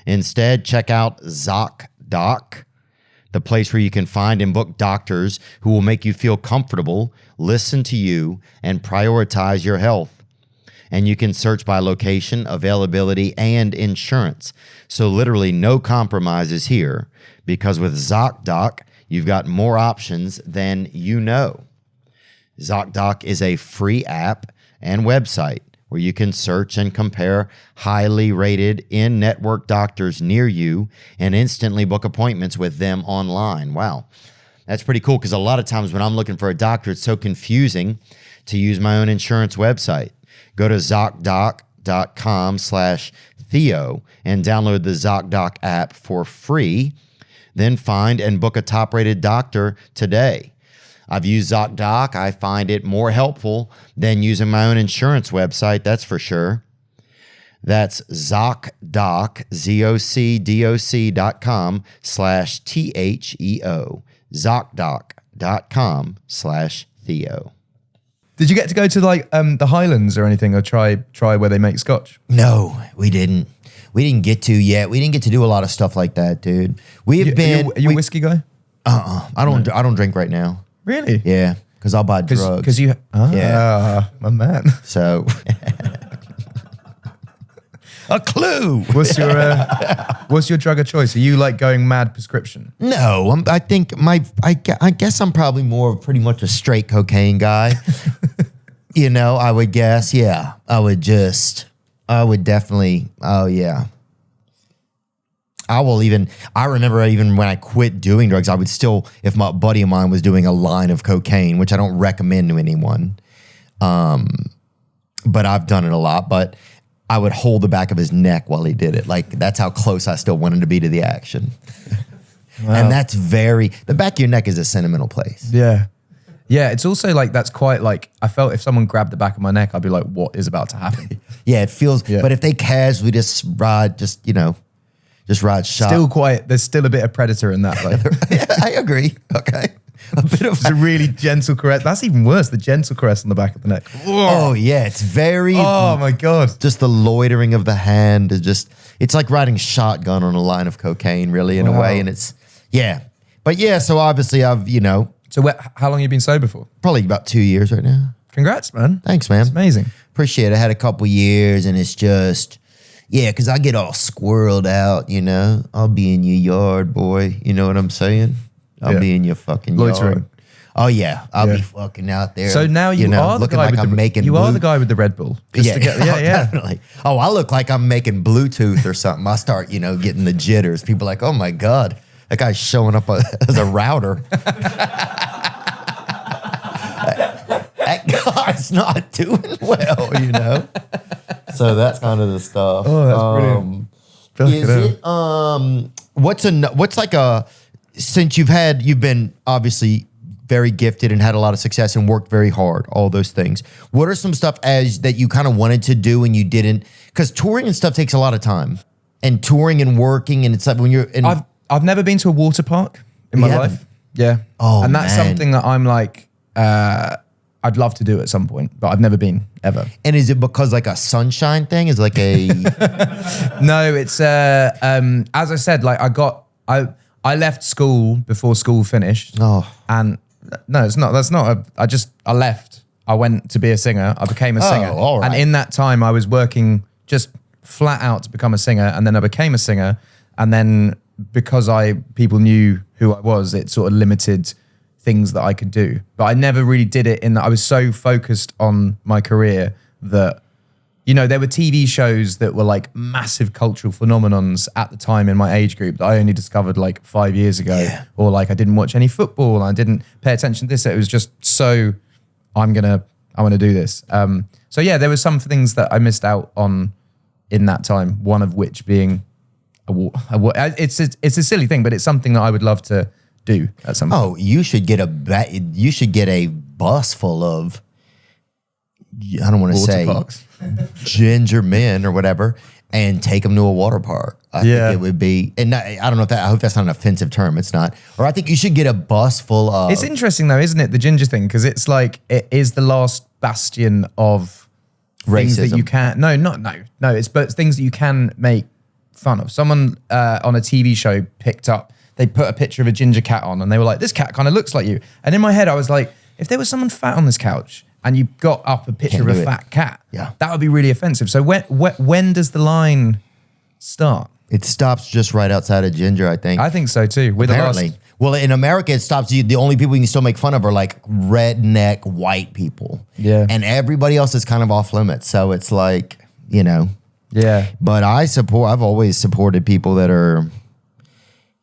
Instead, check out ZocDoc, the place where you can find and book doctors who will make you feel comfortable, listen to you, and prioritize your health. And you can search by location, availability, and insurance. So literally no compromises here, because with ZocDoc, you've got more options than you know. ZocDoc is a free app and website where you can search and compare highly rated in-network doctors near you and instantly book appointments with them online. Wow, that's pretty cool, because a lot of times when I'm looking for a doctor, it's so confusing to use my own insurance website. Go to ZocDoc.com/Theo and download the ZocDoc app for free. Then find and book a top-rated doctor today. I've used ZocDoc. I find it more helpful than using my own insurance website, that's for sure. That's ZocDoc, ZocDoc.com/THEO. ZocDoc.com/Theo. Did you get to go to like the Highlands or anything, or try where they make scotch? No, we didn't. We didn't get to yet. We didn't get to do a lot of stuff like that, dude. We have been. Are you a whiskey guy? I don't drink right now. Really? Yeah, because I'll buy drugs. Because you. Yeah. My man. So. A clue. What's your drug of choice? Are you like going mad prescription? No, I think I guess I'm probably more of pretty much a straight cocaine guy. You know, I would guess. Yeah, I would definitely. Oh yeah. I remember even when I quit doing drugs, I would still, if my buddy of mine was doing a line of cocaine, which I don't recommend to anyone. But I've done it a lot, but I would hold the back of his neck while he did it. Like, that's how close I still wanted to be to the action. Wow. And that's the back of your neck is a sentimental place. Yeah. Yeah, it's also like, that's quite like, I felt if someone grabbed the back of my neck, I'd be like, what is about to happen? Yeah, it feels, but if they casually just ride shot. There's still a bit of predator in that. Like. Yeah, I agree. Okay. A bit of a really gentle caress. That's even worse, the gentle caress on the back of the neck. Oh, yeah, it's very... Oh, my God. Just the loitering of the hand is just... It's like riding shotgun on a line of cocaine, really, in a way, and it's... Yeah. But yeah, so obviously I've, So how long have you been sober for? Probably about 2 years right now. Congrats, man. Thanks, man. It's amazing. Appreciate it. I had a couple years, and it's just... Yeah, because I get all squirreled out, I'll be in your yard, boy. You know what I'm saying? I'll be in your fucking loitering. Yard. Oh, yeah. I'll be fucking out there. So now you are the guy the guy with the Red Bull. Yeah, definitely. Oh, I look like I'm making Bluetooth or something. I start, getting the jitters. People are like, oh, my God. That guy's showing up as a router. That guy's not doing well, So that's kind of the stuff. Oh, that's brilliant. What's like a... Since you've been obviously very gifted and had a lot of success and worked very hard, all those things. What are some stuff that you kind of wanted to do and you didn't? Because touring and stuff takes a lot of time. And touring and working, and it's like when you're in... I've never been to a water park in my life. Yeah. Oh, and that's man. something that I'm like, I'd love to do at some point, but I've never been, ever. And is it because like a sunshine thing? Is like a... No, it's, as I said, like I left school before school finished. Oh. And no, it's not. That's not. I left. I went to be a singer. I became a singer. all right. And in that time, I was working just flat out to become a singer. And then I became a singer. And then because people knew who I was, it sort of limited things that I could do. But I never really did it in that I was so focused on my career that, you know, there were TV shows that were like massive cultural phenomenons at the time in my age group that I only discovered like 5 years ago. Yeah. Or like I didn't watch any football and I didn't pay attention to this. It was just so I want to do this. So yeah, there were some things that I missed out on in that time. One of which being it's a silly thing, but it's something that I would love to do at some point. Oh, you should get a bus full of, I don't want to Water say parks. ginger men or whatever, and take them to a water park. I think it would be, and I don't know if I hope that's not an offensive term. It's not. Or I think you should get a bus full of. It's interesting though, isn't it? The ginger thing, because it's like it is the last bastion of things that Racism. you can. No. It's but things that you can make fun of. Someone on a TV show picked up. They put a picture of a ginger cat on, and they were like, "This cat kind of looks like you." And in my head, I was like, "If there was someone fat on this couch." And you got up a picture Can't of do a it. fat cat. Yeah. That would be really offensive. So when does the line start? It stops just right outside of ginger, I think. I think so too. Apparently. Well, in America, it stops you. The only people you can still make fun of are like redneck white people. Yeah. And everybody else is kind of off limits. So it's like, you know. Yeah. But I've always supported people that are,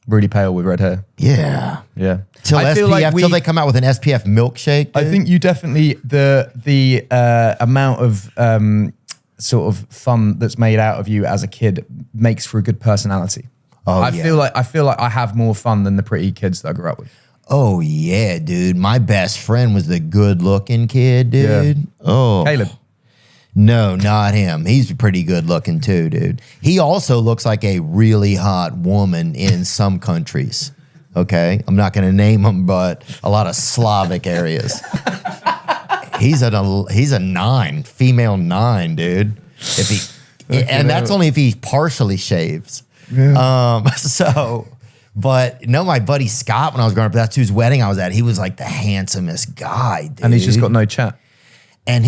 Really pale with red hair. yeah. Yeah. Till I SPF, feel like till they come out with an SPF milkshake. I dude. think you definitely the amount of sort of fun that's made out of you as a kid makes for a good personality. Oh, I yeah. feel like I have more fun than the pretty kids that I grew up with. Oh, yeah, dude. My best friend was the good looking kid, dude. Yeah. Oh. Caleb. No, not him. He's pretty good looking too, dude. He also looks like a really hot woman in some countries. Okay. I'm not going to name them, but a lot of Slavic areas. He's a 9, female 9, dude. And that's only if he partially shaves. Yeah. But no, my buddy Scott, when I was growing up, that's whose wedding I was at. He was like the handsomest guy, dude. And he's just got no chat. And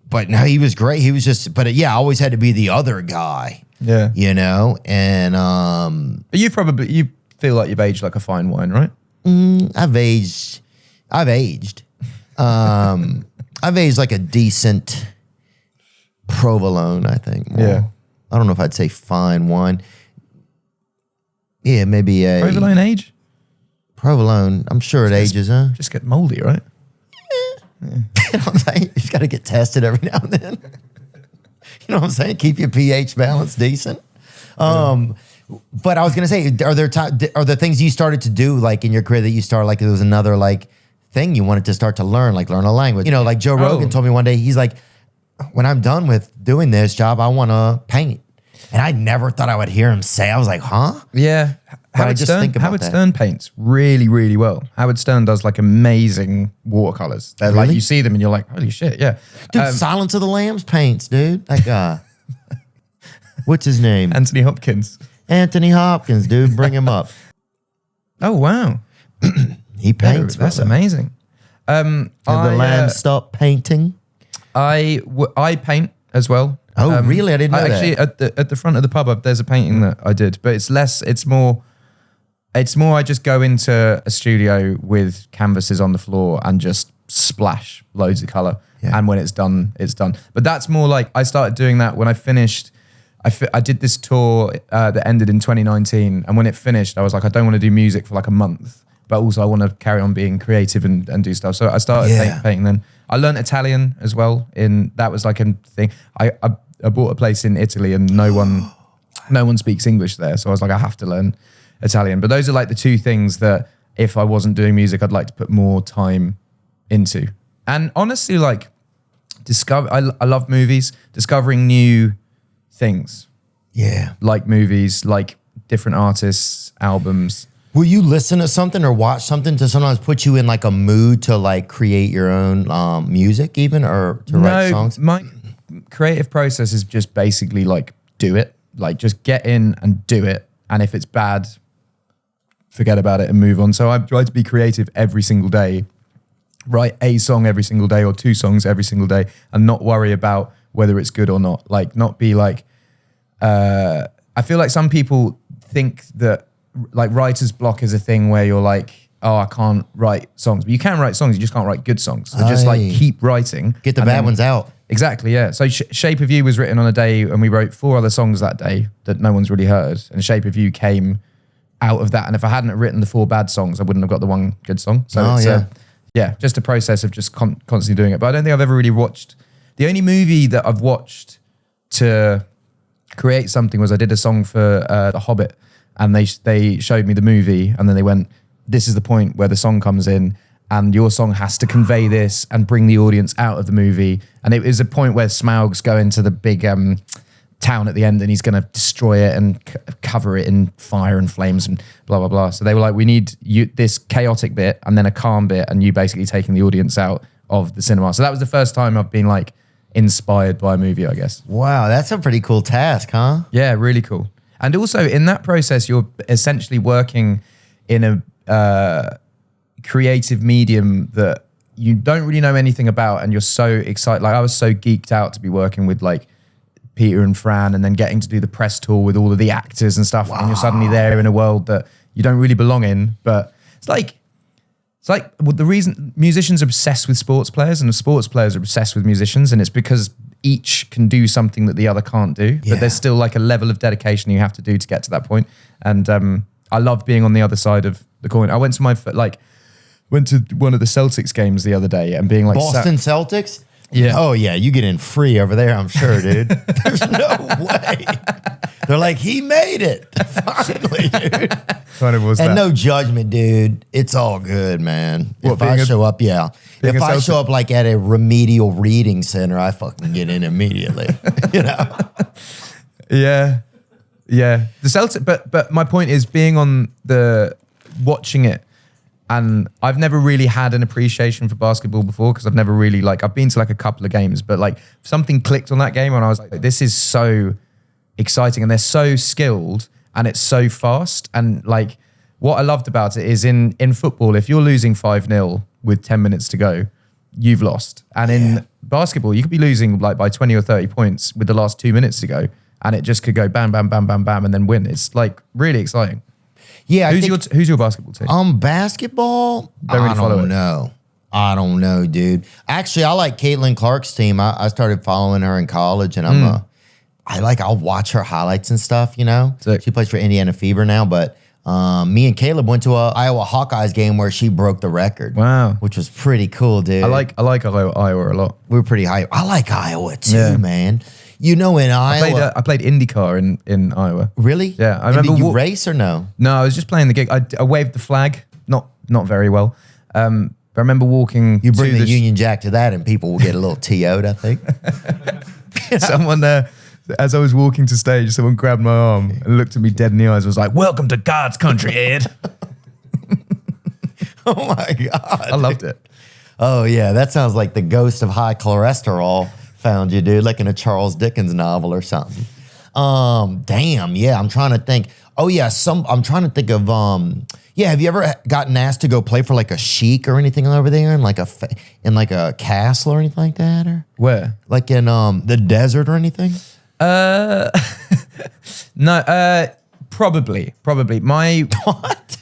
but no, he was great. He was just, but yeah, I always had to be the other guy. Yeah. You know? And But you feel like you've aged like a fine wine, right? I've aged. I've aged like a decent provolone, I think. More. Yeah. I don't know if I'd say fine wine. Yeah, maybe a Provolone age? provolone. I'm sure it ages, huh? Just get moldy, right? You know what I'm saying? You just got to get tested every now and then. You know what I'm saying? Keep your pH balance decent. But I was gonna say, are there things you started to do like in your career that you started like there was another like thing you wanted to start to learn, like learn a language? You know, like Joe Rogan told me one day, he's like, when I'm done with doing this job, I want to paint. And I never thought I would hear him say. I was like, huh? Yeah. Howard Stern paints really, really well. Howard Stern does like amazing watercolors. They're like, you see them and you're like, holy shit, yeah. Dude, Silence of the Lambs paints, dude. That guy. What's his name? Anthony Hopkins. Anthony Hopkins, dude. Bring him up. Oh, wow. He paints. That's brother. amazing. Have the lambs stopped painting? I paint as well. Oh, really? I didn't know that. Actually, at the front of the pub, there's a painting that I did, but it's more I just go into a studio with canvases on the floor and just splash loads of color. Yeah. And when it's done, it's done. But that's more like I started doing that when I finished. I did this tour that ended in 2019. And when it finished, I was like, I don't want to do music for like a month, but also I want to carry on being creative and do stuff. So I started painting then. I learned Italian as well. That was like a thing. I bought a place in Italy and no one speaks English there. So I was like, I have to learn Italian. But those are like the two things that if I wasn't doing music, I'd like to put more time into. And honestly, like I love movies, discovering new things. Yeah. Like movies, like different artists, albums. Will you listen to something or watch something to sometimes put you in like a mood to like create your own music even, or to write songs? My creative process is just basically like do it. Like just get in and do it. And if it's bad, forget about it and move on. So I try to be creative every single day. Write a song every single day or 2 songs every single day and not worry about whether it's good or not. Like not be like, I feel like some people think that like writer's block is a thing where you're like, oh, I can't write songs. But you can write songs, you just can't write good songs. So just like keep writing. Get the bad ones out. Exactly, yeah. So Shape of You was written on a day and we wrote 4 other songs that day that no one's really heard. And Shape of You came out of that. And if I hadn't written the 4 bad songs, I wouldn't have got the 1 good song. So it's just a process of just constantly doing it. But I don't think I've ever really watched. The only movie that I've watched to create something was I did a song for The Hobbit, and they showed me the movie, and then they went, this is the point where the song comes in and your song has to convey this and bring the audience out of the movie. And it was a point where Smaug's going to the big town at the end and he's going to destroy it and cover it in fire and flames and blah, blah, blah. So they were like, we need this chaotic bit and then a calm bit and you basically taking the audience out of the cinema. So that was the first time I've been like inspired by a movie, I guess. Wow, that's a pretty cool task, huh? Yeah, really cool. And also in that process, you're essentially working in a creative medium that you don't really know anything about, and you're so excited. Like I was so geeked out to be working with like Peter and Fran, and then getting to do the press tour with all of the actors and stuff. Wow. And you're suddenly there in a world that you don't really belong in. But it's like well, the reason musicians are obsessed with sports players and sports players are obsessed with musicians, and it's because each can do something that the other can't do. Yeah. But there's still like a level of dedication you have to do to get to that point. And I love being on the other side of the coin. I went to one of the Celtics games the other day and being like Boston Celtics. Yeah. Oh yeah, you get in free over there, I'm sure, dude. There's no way. They're like, he made it finally, dude. Kind of was and that. No judgment, dude. It's all good, man. If I show up, yeah. If I show up like at a remedial reading center, I fucking get in immediately. You know. Yeah. The Celtics, but my point is being on watching it. And I've never really had an appreciation for basketball before because I've never really I've been to like a couple of games, but like something clicked on that game and I was like, this is so exciting and they're so skilled and it's so fast. And like what I loved about it is in football, if you're losing 5-0 with 10 minutes to go, you've lost. And in basketball, you could be losing like by 20 or 30 points with the last 2 minutes to go and it just could go bam, bam, bam, bam, bam and then win. It's like really exciting. Yeah, who's your basketball team? Basketball. Don't really follow it. Know. I don't know, dude. Actually, I like Caitlin Clark's team. I started following her in college, and I'll watch her highlights and stuff. You know, Sick. She plays for Indiana Fever now. But me and Caleb went to a Iowa Hawkeyes game where she broke the record. Wow, which was pretty cool, dude. I like Iowa a lot. We're pretty high. I like Iowa too, man. You know, in Iowa, I played IndyCar in Iowa. Really? Yeah, I remember. Did you race or no? No, I was just playing the gig. I waved the flag, not very well. But I remember walking. You bring the Union Jack to that, and people will get a little TO'd, I think. Someone there, as I was walking to stage, someone grabbed my arm and looked at me dead in the eyes. And was like, "Welcome to God's country, Ed." Oh my God! I loved it. Oh yeah, that sounds like the ghost of high cholesterol found you, dude, like in a Charles Dickens novel or something. Damn, yeah, I'm trying to think. Oh yeah, I'm trying to think of have you ever gotten asked to go play for like a sheik or anything over there in like a castle or anything like that, or where? Like in the desert or anything? No, probably. My what?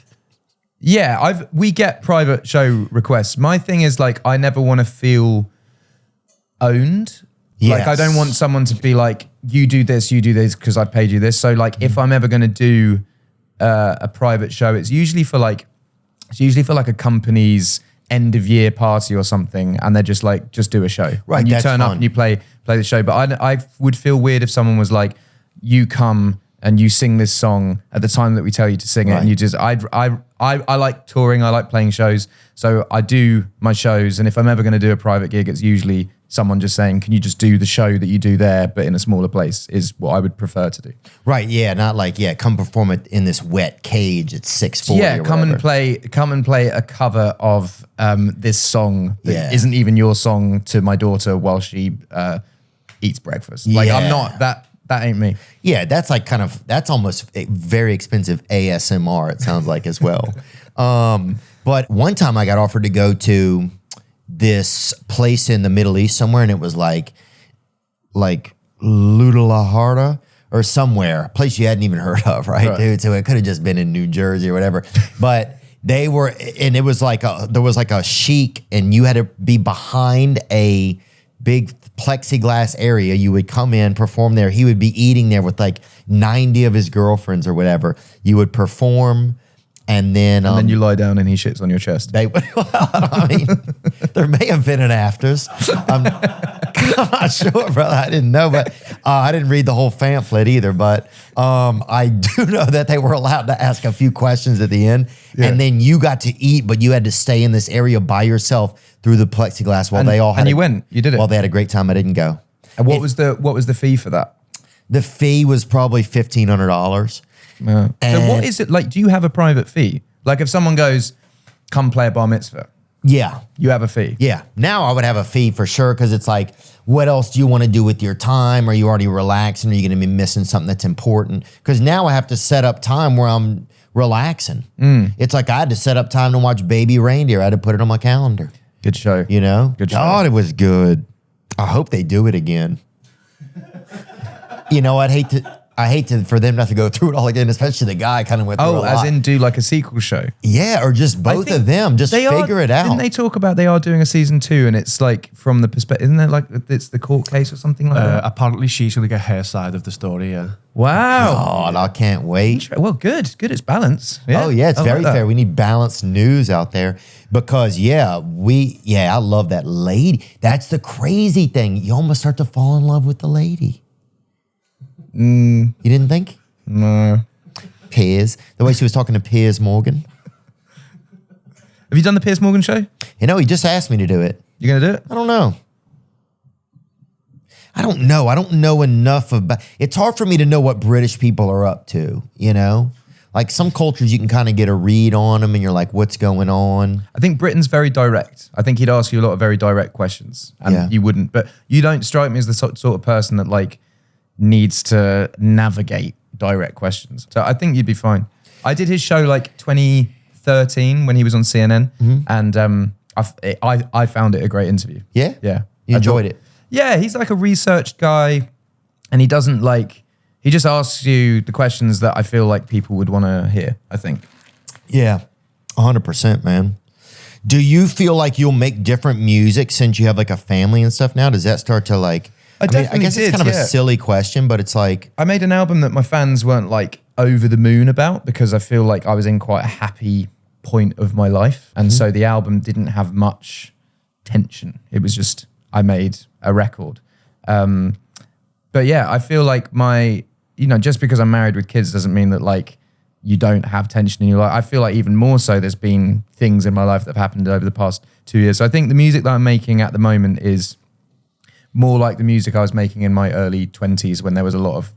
Yeah, we get private show requests. My thing is like I never want to feel owned. Yes. Like I don't want someone to be like, you do this because I paid you this. So like if I'm ever going to do a private show, it's usually for like a company's end of year party or something, and they're just like, just do a show. Right. And you that's turn fun. up and you play the show. But I would feel weird if someone was like, you come and you sing this song at the time that we tell you to sing it, and you just, I like touring, I like playing shows, so I do my shows, and if I'm ever going to do a private gig, it's usually someone just saying, can you just do the show that you do there, but in a smaller place, is what I would prefer to do. Right, yeah, not like, come perform it in this wet cage at 6:40. Yeah, come and play a cover of this song that isn't even your song to my daughter while she eats breakfast. Like, I'm not, that ain't me. Yeah, that's like that's almost a very expensive ASMR, it sounds like, as well. But one time I got offered to go to this place in the Middle East somewhere, and it was like Ludalaharta or somewhere, a place you hadn't even heard of, right, dude? So it could have just been in New Jersey or whatever. But they were, and it was like there was like a sheik, and you had to be behind a big plexiglass area. You would come in, perform there. He would be eating there with like 90 of his girlfriends or whatever. You would perform, and then you lie down and he shits on your chest. I mean, there may have been an afters. I'm not sure, brother. I didn't know, but I didn't read the whole pamphlet either. But I do know that they were allowed to ask a few questions at the end, and then you got to eat, but you had to stay in this area by yourself through the plexiglass while they all had. And you went. You did it. Well, they had a great time. I didn't go. And what was the fee for that? The fee was probably $1,500. Yeah. So what is it like? Do you have a private fee? Like if someone goes, come play a bar mitzvah. Yeah. You have a fee. Yeah. Now I would have a fee for sure, because it's like, what else do you want to do with your time? Are you already relaxing? Are you going to be missing something that's important? Because now I have to set up time where I'm relaxing. It's like I had to set up time to watch Baby Reindeer. I had to put it on my calendar. Good show. You know? Good show. God, it was good. I hope they do it again. You know, I'd hate to for them not to go through it all again, especially the guy kind of went through a lot. As in do like a sequel show? Yeah, or just both of them. Just figure it out. Didn't they talk about they are doing a season 2, and it's like from the perspective, isn't it like it's the court case or something like that? Apparently she's going to get her side of the story, yeah. Wow. God, I can't wait. Well, good. It's balance. Yeah. Oh, yeah, it's I very like fair. We need balanced news out there because, I love that lady. That's the crazy thing. You almost start to fall in love with the lady. You didn't think? No. Piers. The way she was talking to Piers Morgan. Have you done the Piers Morgan show? You know, he just asked me to do it. You going to do it? I don't know. I don't know enough about. It's hard for me to know what British people are up to, you know? Like some cultures you can kind of get a read on them and you're like, what's going on? I think Britain's very direct. I think he'd ask you a lot of very direct questions and you wouldn't. But you don't strike me as the sort of person that like needs to navigate direct questions. So I think you'd be fine. I did his show like 2013 when he was on CNN and I found it a great interview. Yeah? Yeah. You enjoyed it? Yeah, he's like a researched guy and he doesn't like, he just asks you the questions that I feel like people would want to hear, I think. Yeah, 100%, man. Do you feel like you'll make different music since you have like a family and stuff now? Does that start to like... I guess it's kind of a silly question, but it's like... I made an album that my fans weren't like over the moon about because I feel like I was in quite a happy point of my life. And so the album didn't have much tension. It was just, I made a record. But yeah, I feel like just because I'm married with kids doesn't mean that like you don't have tension in your life. I feel like even more so there's been things in my life that have happened over the past 2 years. So I think the music that I'm making at the moment is more like the music I was making in my early 20s when there was a lot of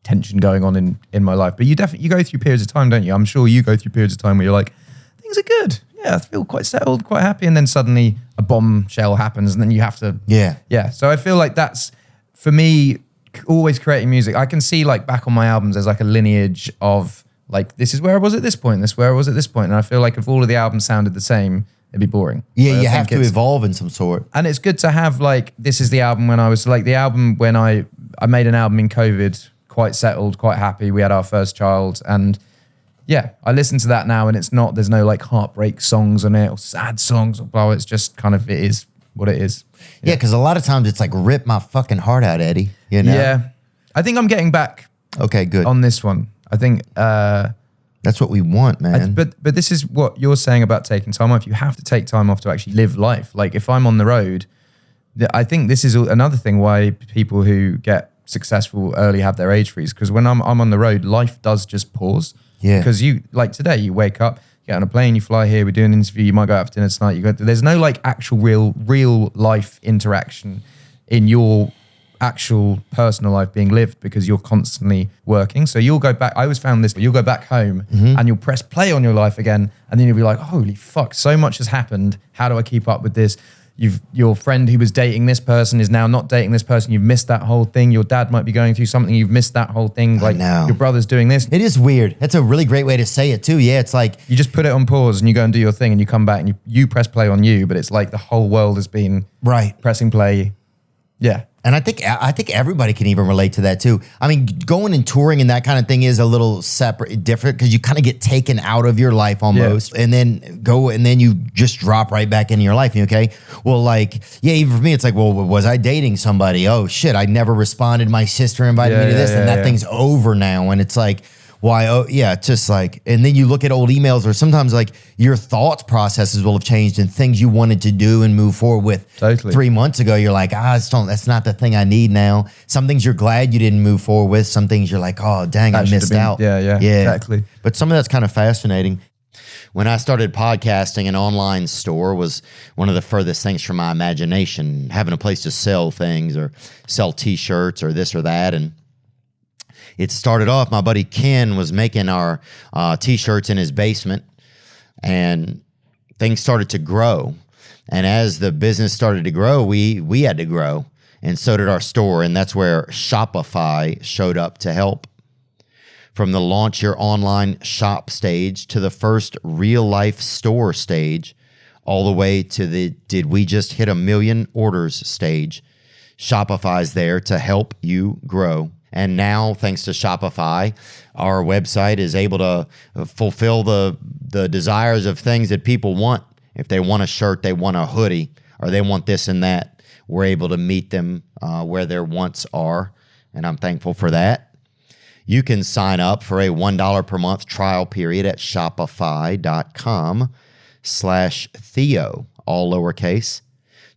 tension going on in my life. But you go through periods of time, don't you? I'm sure you go through periods of time where you're like, things are good. Yeah, I feel quite settled, quite happy. And then suddenly a bombshell happens and then you have to... Yeah. So I feel like that's, for me, always creating music. I can see like back on my albums, there's like a lineage of like, this is where I was at this point, this is where I was at this point. And I feel like if all of the albums sounded the same, it'd be boring. Yeah, so you have to evolve in some sort. And it's good to have like, this is the album when I was like the album when I made an album in COVID, quite settled, quite happy. We had our first child and yeah, I listen to that now and there's no like heartbreak songs on it or sad songs or blah. It's just kind of, it is what it is. Yeah, because a lot of times it's like, rip my fucking heart out, Eddie. You know? Yeah. I think I'm getting back okay, good. on this one. I think... that's what we want, man. But this is what you're saying about taking time off. You have to take time off to actually live life. Like if I'm on the road, I think this is another thing why people who get successful early have their age freeze. Because when I'm on the road, life does just pause. Yeah. Because you, like today, you wake up, get on a plane, you fly here, we do an interview, you might go out for dinner tonight. There's no like actual real life interaction in your actual personal life being lived because you're constantly working. So you'll go back, I always found this, you'll go back home and you'll press play on your life again, and then you'll be like, holy fuck, so much has happened. How do I keep up with this? Your friend who was dating this person is now not dating this person. You've missed that whole thing. Your dad might be going through something. You've missed that whole thing. Like your brother's doing this. It is weird. That's a really great way to say it too. Yeah, it's like you just put it on pause and you go and do your thing and you come back and you press play on you, but it's like the whole world has been pressing play. Yeah. And I think everybody can even relate to that too. I mean, going and touring and that kind of thing is a little separate, different, because you kind of get taken out of your life almost, and then you just drop right back into your life. Okay, well, like, yeah, even for me, it's like, well, was I dating somebody? Oh shit, I never responded. My sister invited me to this, and that thing's over now. And it's like, why? Oh yeah, it's just like, and then you look at old emails, or sometimes like your thoughts processes will have changed, and things you wanted to do and move forward with 3 months ago, you're like, that's not the thing I need now. Some things you're glad you didn't move forward with. Some things you're like, oh dang, I missed out. Yeah, exactly. But some of that's kind of fascinating. When I started podcasting, an online store was one of the furthest things from my imagination. Having a place to sell things or sell T-shirts or this or that, and it started off, my buddy Ken was making our T-shirts in his basement, and things started to grow. And as the business started to grow, we had to grow, and so did our store. And that's where Shopify showed up to help. From the launch your online shop stage to the first real life store stage, all the way to the did we just hit 1 million orders stage, Shopify's there to help you grow. And now, thanks to Shopify, our website is able to fulfill the desires of things that people want. If they want a shirt, they want a hoodie, or they want this and that, we're able to meet them where their wants are, and I'm thankful for that. You can sign up for a $1 per month trial period at shopify.com/Theo, all lowercase.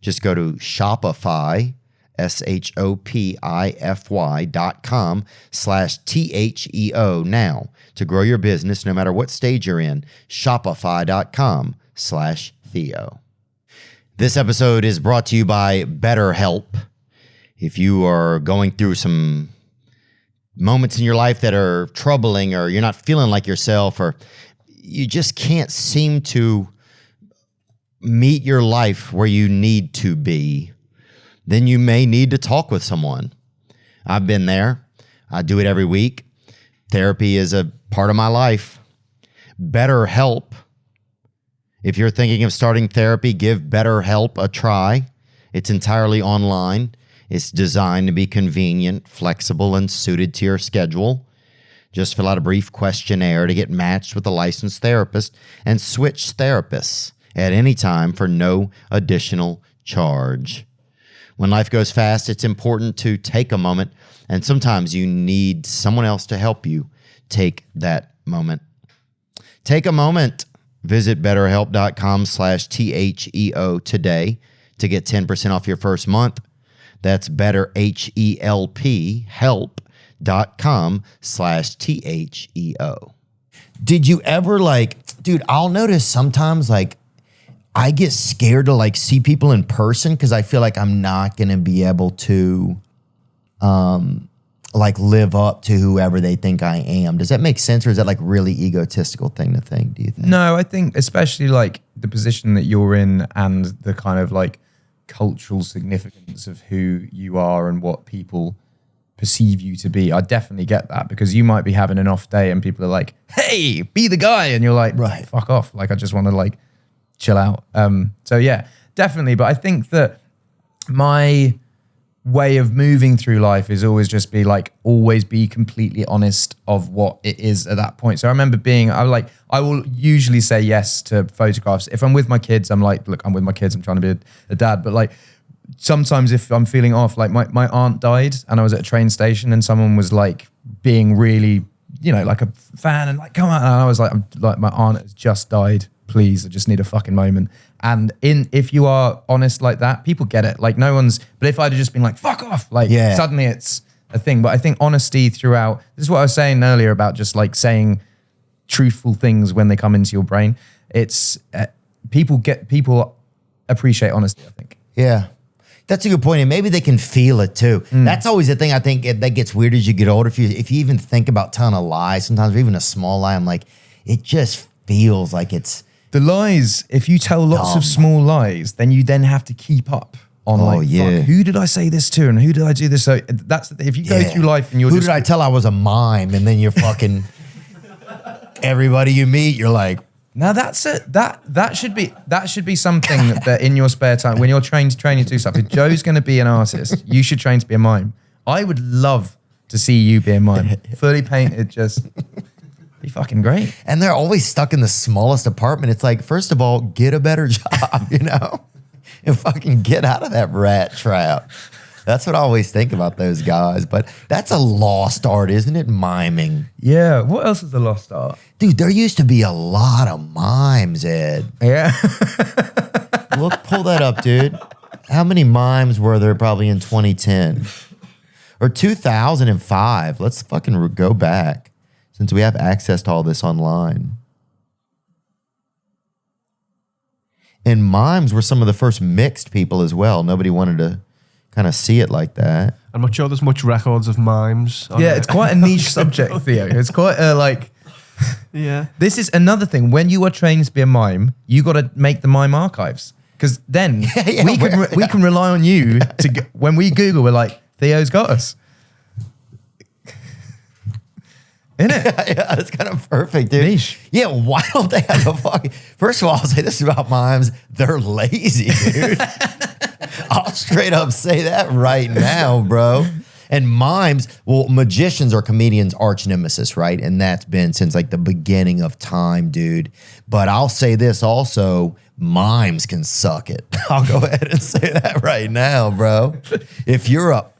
Just go to Shopify, shopify.com/THEO now to grow your business no matter what stage you're in. Shopify.com/Theo. This episode is brought to you by BetterHelp. If you are going through some moments in your life that are troubling, or you're not feeling like yourself, or you just can't seem to meet your life where you need to be, then you may need to talk with someone. I've been there. I do it every week. Therapy is a part of my life. BetterHelp. If you're thinking of starting therapy, give BetterHelp a try. It's entirely online. It's designed to be convenient, flexible, and suited to your schedule. Just fill out a brief questionnaire to get matched with a licensed therapist and switch therapists at any time for no additional charge. When life goes fast, it's important to take a moment, and sometimes you need someone else to help you take that moment. Take a moment. Visit betterhelp.com/THEO today to get 10% off your first month. That's help.com/THEO. Did you ever dude, I'll notice sometimes I get scared to see people in person because I feel like I'm not going to be able to live up to whoever they think I am. Does that make sense, or is that really egotistical thing to think, do you think? No, I think especially the position that you're in and the kind of cultural significance of who you are and what people perceive you to be. I definitely get that, because you might be having an off day and people are like, hey, be the guy. And you're like, right, fuck off. I just want to chill out. So yeah, definitely. But I think that my way of moving through life is always just be always be completely honest of what it is at that point. So I remember I will usually say yes to photographs. If I'm with my kids, I'm like, look, I'm with my kids, I'm trying to be a dad. But sometimes if I'm feeling off, my aunt died and I was at a train station and someone was being really, a fan and come on. And I was like, my aunt has just died. Please, I just need a fucking moment. And if you are honest like that, people get it. But if I'd have just been fuck off, suddenly it's a thing. But I think honesty throughout, this is what I was saying earlier about just like saying truthful things when they come into your brain. It's people appreciate honesty, I think. Yeah. That's a good point. And maybe they can feel it too. That's always the thing I think that gets weird as you get older. If you even think about telling a lie, sometimes or even a small lie, I'm like, it just feels like it's The lies, if you tell lots of small lies, then you then have to keep up on fuck, who did I say this to and who did I do this? So that's the thing. If you go through life and you're who did I tell I was a mime? And then you're fucking everybody you meet, you're like, now that's it. That should be something that in your spare time when you're training to do stuff. If Joe's going to be an artist, you should train to be a mime. I would love to see you be a mime, fully painted, just be fucking great. and they're always stuck in the smallest apartment. It's like, first of all, get a better job, you know, and fucking get out of that rat trap. That's what I always think about those guys. But that's a lost art, isn't it? Miming. Yeah. What else is a lost art? Dude, there used to be a lot of mimes, Ed. Yeah. Pull that up, dude. How many mimes were there probably in 2010? Or 2005? Let's fucking go back since we have access to all this online. And mimes were some of the first mixed people as well. Nobody wanted to kind of see it like that. I'm not sure there's much records of mimes. Yeah, it's quite a niche subject, Theo. It's quite a Yeah. This is another thing. When you are trained to be a mime, you got to make the mime archives. Because then we can rely on you to, when we Google, we're like, Theo's got us. Isn't it? Yeah, it's kind of perfect, dude. Niche. Yeah, why don't they have a fucking... First of all, I'll say this about mimes. They're lazy, dude. I'll straight up say that right now, bro. And mimes, well, magicians are comedians' arch nemesis, right? And that's been since like the beginning of time, dude. But I'll say this also, mimes can suck it. I'll go ahead and say that right now, bro. If you're a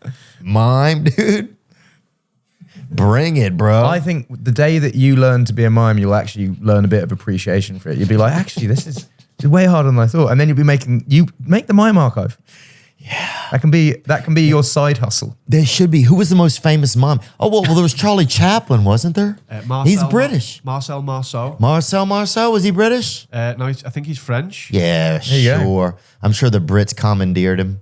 mime, dude, bring it, bro. I think the day that you learn to be a mime, you'll actually learn a bit of appreciation for it. You'll be like, actually, this is way harder than I thought. And then you make the mime archive. Yeah. That can be your side hustle. There should be. Who was the most famous mime? Oh, well, there was Charlie Chaplin, wasn't there? He's British. Marcel Marceau. Marcel Marceau, was he British? No, I think he's French. Yeah, you sure. I'm sure the Brits commandeered him.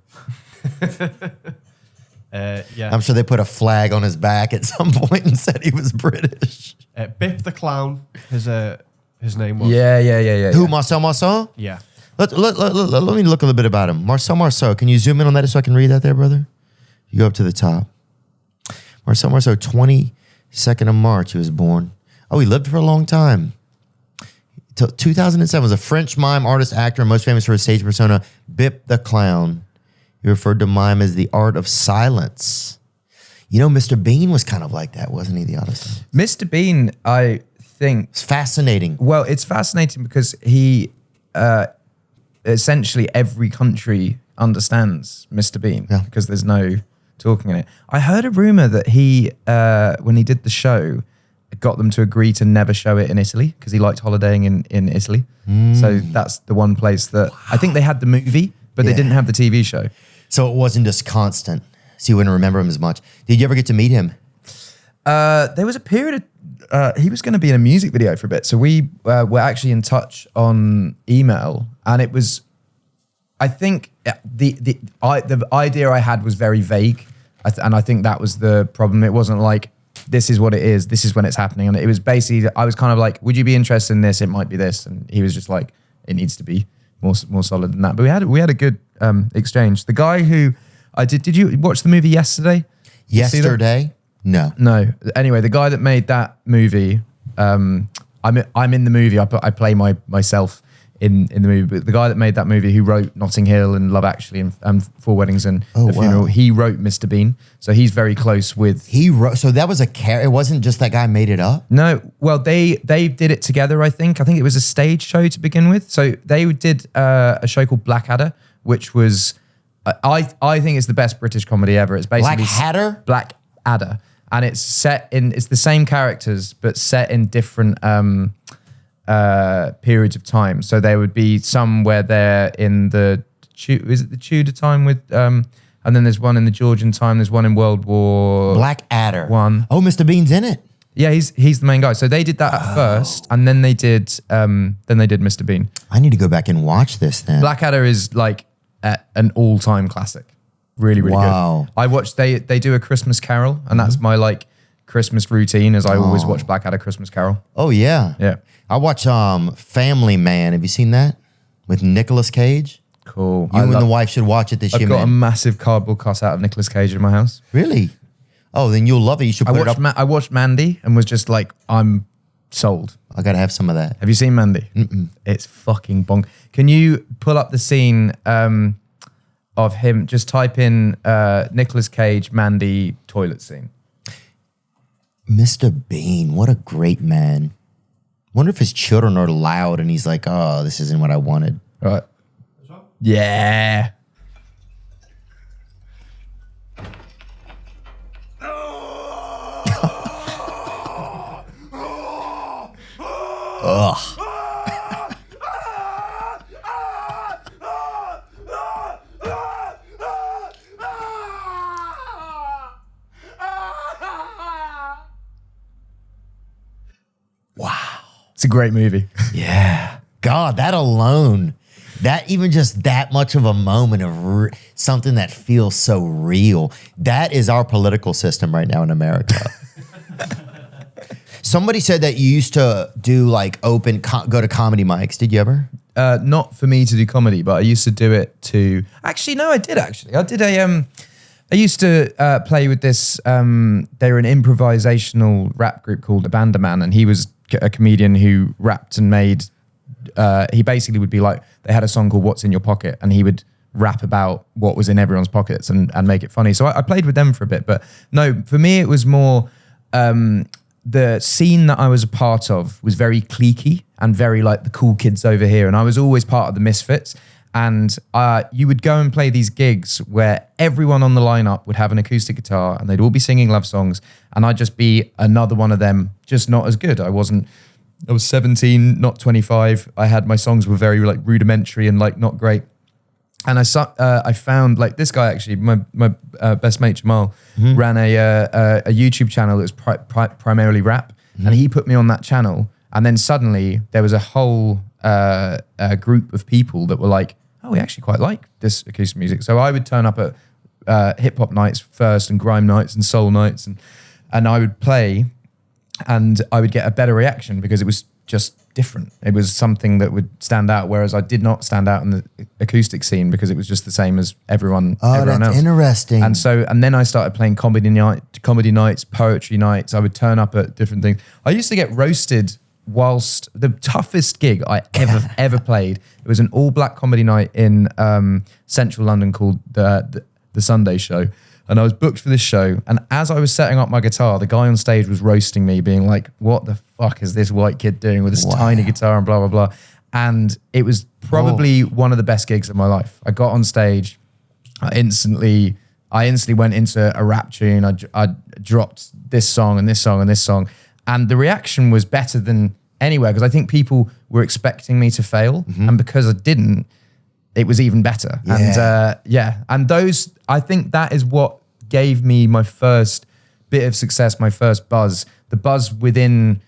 Yeah. I'm sure they put a flag on his back at some point and said he was British. Bip the Clown, his name was. Yeah. Who, Marcel Marceau? Yeah. Let me look a little bit about him. Marcel Marceau. Can you zoom in on that so I can read that there, brother? You go up to the top. Marcel Marceau, 22nd of March he was born. Oh, he lived for a long time. Till 2007, was a French mime, artist, actor, and most famous for his stage persona, Bip the Clown. He referred to mime as the art of silence. You know, Mr. Bean was kind of like that, wasn't he, the artist? Mr. Bean, I think... It's fascinating. Well, it's fascinating because he... essentially every country understands Mr. Bean because there's no talking in it. I heard a rumor that he, when he did the show, got them to agree to never show it in Italy because he liked holidaying in Italy. So that's the one place that I think they had the movie, but they didn't have the TV show. So it wasn't just constant. So you wouldn't remember him as much. Did you ever get to meet him? There was a period of, he was going to be in a music video for a bit. So we were actually in touch on email, and it was, I think the idea I had was very vague. And I think that was the problem. It wasn't like, this is what it is, this is when it's happening. And it was basically, I was kind of like, would you be interested in this? It might be this. And he was just like, it needs to be more solid than that. But we had a good exchange. The guy who I did you watch the movie Yesterday? Yesterday? No. No. Anyway, the guy that made that movie, I'm in the movie. I play myself in the movie. But the guy that made that movie, who wrote Notting Hill and Love Actually and Four Weddings and The Funeral, he wrote Mr. Bean. So he's very close with. He wrote. So that was it wasn't just that guy made it up. No. Well, they did it together. I think it was a stage show to begin with. So they did a show called Blackadder, which was I think it's the best British comedy ever. It's basically Blackadder. And it's it's the same characters, but set in different periods of time. So there would be some where they're in the Tudor time with And then there's one in the Georgian time. There's one in World War Blackadder. One. Oh, Mr. Bean's in it. Yeah, he's the main guy. So they did that at first, and then they did Mr. Bean. I need to go back and watch this then. Blackadder is like an all-time classic. Really, really Wow. good. I watched they do a Christmas Carol, and that's my like Christmas routine. As I always watch Blackadder Christmas Carol. Oh yeah. Yeah. I watch Family Man. Have you seen that with Nicolas Cage? Cool. You and the wife should watch it this I've year, got a man. massive cardboard cutout of Nicolas Cage in my house. Really? Oh, then you'll love it. You should put it up. I watched Mandy and was just like, I'm sold. I gotta have some of that. Have you seen Mandy? It's fucking bonk. Can you pull up the scene of him? Just type in Nicolas Cage, Mandy, toilet scene. Mr. Bean, what a great man. Wonder if his children are loud and he's like, oh, this isn't what I wanted. Right. Yeah. Ugh. It's a great movie. Yeah. God, that alone, that even just that much of a moment of something that feels so real, that is our political system right now in America. Somebody said that you used to do like go to comedy mics. Did you ever? Not for me to do comedy, but I used to do it to... Actually, no, I did actually. I did I used to play with this... they were an improvisational rap group called Abandaman, and he was a comedian who rapped and made... he basically would be like... They had a song called What's in Your Pocket, and he would rap about what was in everyone's pockets and make it funny. So I played with them for a bit. But no, for me, it was more... the scene that I was a part of was very cliquey and very like the cool kids over here. And I was always part of the Misfits. And you would go and play these gigs where everyone on the lineup would have an acoustic guitar and they'd all be singing love songs. And I'd just be another one of them, just not as good. I was 17, not 25. My songs were very like rudimentary and like not great. And I found like this guy actually, my best mate Jamal ran a YouTube channel that was primarily rap, and he put me on that channel. And then suddenly there was a whole group of people that were like, "Oh, we actually quite like this acoustic music." So I would turn up at hip hop nights first, and grime nights, and soul nights, and I would play, and I would get a better reaction because it was just different. It was something that would stand out, whereas I did not stand out in the acoustic scene because it was just the same as everyone that's else. Interesting. And then I started playing comedy nights, poetry nights. I would turn up at different things. I used to get roasted whilst the toughest gig I ever played. It was an all-black comedy night in central London called the Sunday Show. And I was booked for this show. And as I was setting up my guitar, the guy on stage was roasting me, being like, what the fuck is this white kid doing with this tiny guitar and blah, blah, blah. And it was probably one of the best gigs of my life. I got on stage. I instantly went into a rap tune. I dropped this song and this song and this song. And the reaction was better than anywhere because I think people were expecting me to fail. And because I didn't, it was even better. Yeah. And those, I think that is what gave me my first bit of success, my first buzz, the buzz within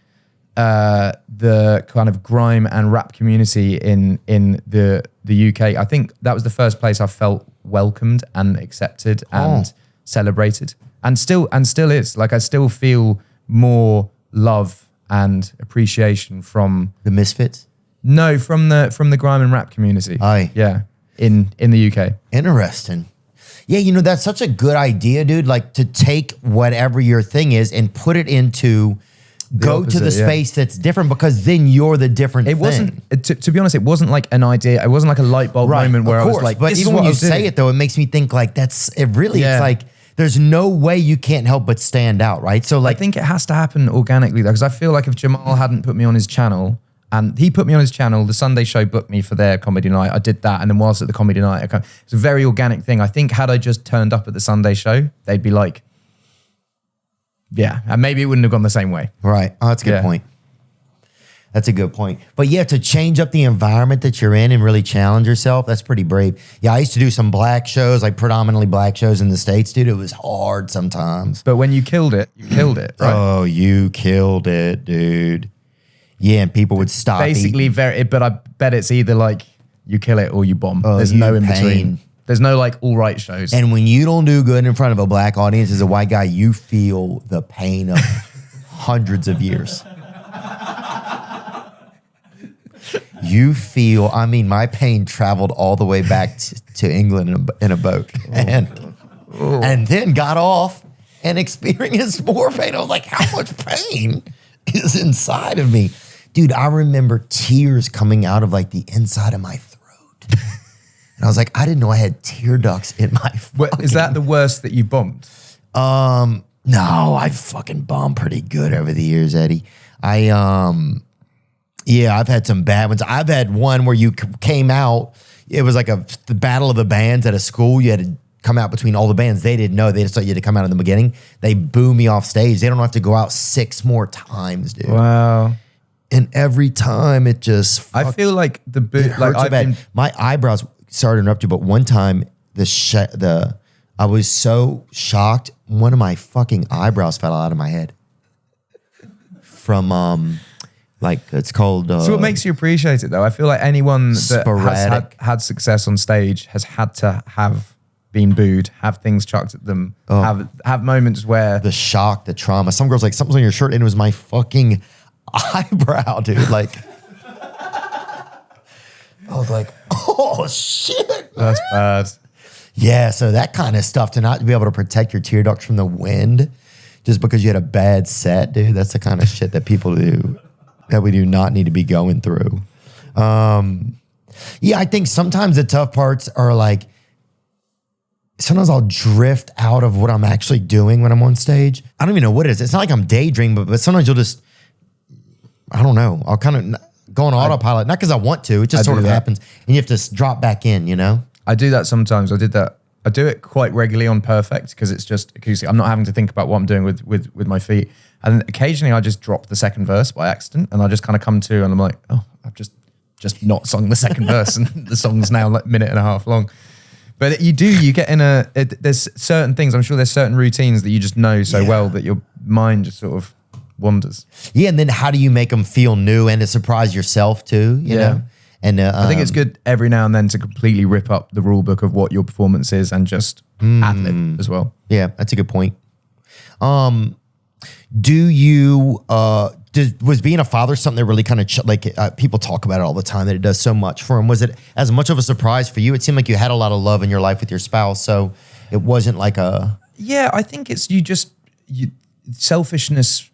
the kind of grime and rap community in the UK. I think that was the first place I felt welcomed and accepted and celebrated, and still is. Like I still feel more love and appreciation from the Misfits. No, from the grime and rap community. Aye. Yeah, in the UK. Interesting. Yeah, that's such a good idea, dude. Like to take whatever your thing is and put it into go to the space that's different because then you're the different thing. It wasn't, to be honest, it wasn't like an idea. It wasn't like a light bulb moment where I was like, but even when you say it though, it makes me think like it's like there's no way you can't help but stand out, right? So like, I think it has to happen organically though, because I feel like if Jamal hadn't put me on his channel, and he put me on his channel, the Sunday Show booked me for their comedy night. I did that, and then whilst at the comedy night, it's a very organic thing. I think had I just turned up at the Sunday Show, they'd be like, yeah, and maybe it wouldn't have gone the same way. Right. Oh, that's a good point. That's a good point. But yeah, to change up the environment that you're in and really challenge yourself, that's pretty brave. Yeah, I used to do some black shows, like predominantly black shows in the States, dude. It was hard sometimes. But when you killed it, right? Oh, you killed it, dude. Yeah, and people would stop. Basically, but I bet it's either like you kill it or you bomb. There's no in between. There's no like all right shows. And when you don't do good in front of a black audience as a white guy, you feel the pain of hundreds of years. You feel, I mean, my pain traveled all the way back to England in a boat. And then got off and experienced more pain. I was like, how much pain is inside of me? Dude, I remember tears coming out of like the inside of my throat. And I was like, I didn't know I had tear ducts in my Is that the worst that you bombed? No, I fucking bombed pretty good over the years, Eddie. Yeah, I've had some bad ones. I've had one where you came out. It was like the battle of the bands at a school. You had to come out between all the bands. They didn't know. They just thought you had to come out in the beginning. They boo me off stage. They don't have to go out 6 more times, dude. Wow. And every time it just... I feel like the boot... Like so bad. My eyebrows... Sorry to interrupt you, but one time I was so shocked. One of my fucking eyebrows fell out of my head. From... Like it's called. So what makes you appreciate it though? I feel like anyone that has had success on stage has had to have been booed, have things chucked at them, have moments where the shock, the trauma. Some girls like something's on your shirt and it was my fucking eyebrow, dude. Like I was like, oh shit, that's bad. Yeah, so that kind of stuff, to not be able to protect your tear ducts from the wind just because you had a bad set, dude. That's the kind of shit that people do. That we do not need to be going through. Yeah, I think sometimes the tough parts are like, sometimes I'll drift out of what I'm actually doing when I'm on stage. I don't even know what it is. It's not like I'm daydreaming, but sometimes you'll just, I don't know. I'll kind of go on autopilot, not because I want to. It just sort of happens. And you have to drop back in, you know? I do that sometimes. I do it quite regularly on Perfect because it's just acoustic. I'm not having to think about what I'm doing with my feet. And occasionally I just drop the second verse by accident and I just kind of come to and I'm like, oh, I've just not sung the second verse and the song's now like a minute and a half long. But you get in there's certain things, I'm sure there's certain routines that you just know so well that your mind just sort of wanders. Yeah, and then how do you make them feel new and to surprise yourself too, you know? And I think it's good every now and then to completely rip up the rule book of what your performance is and just ad-lib as well. Yeah, that's a good point. Do you, was being a father something that really kind of, people talk about it all the time, that it does so much for him? Was it as much of a surprise for you? It seemed like you had a lot of love in your life with your spouse, so it wasn't like a... Yeah, I think it's, selfishness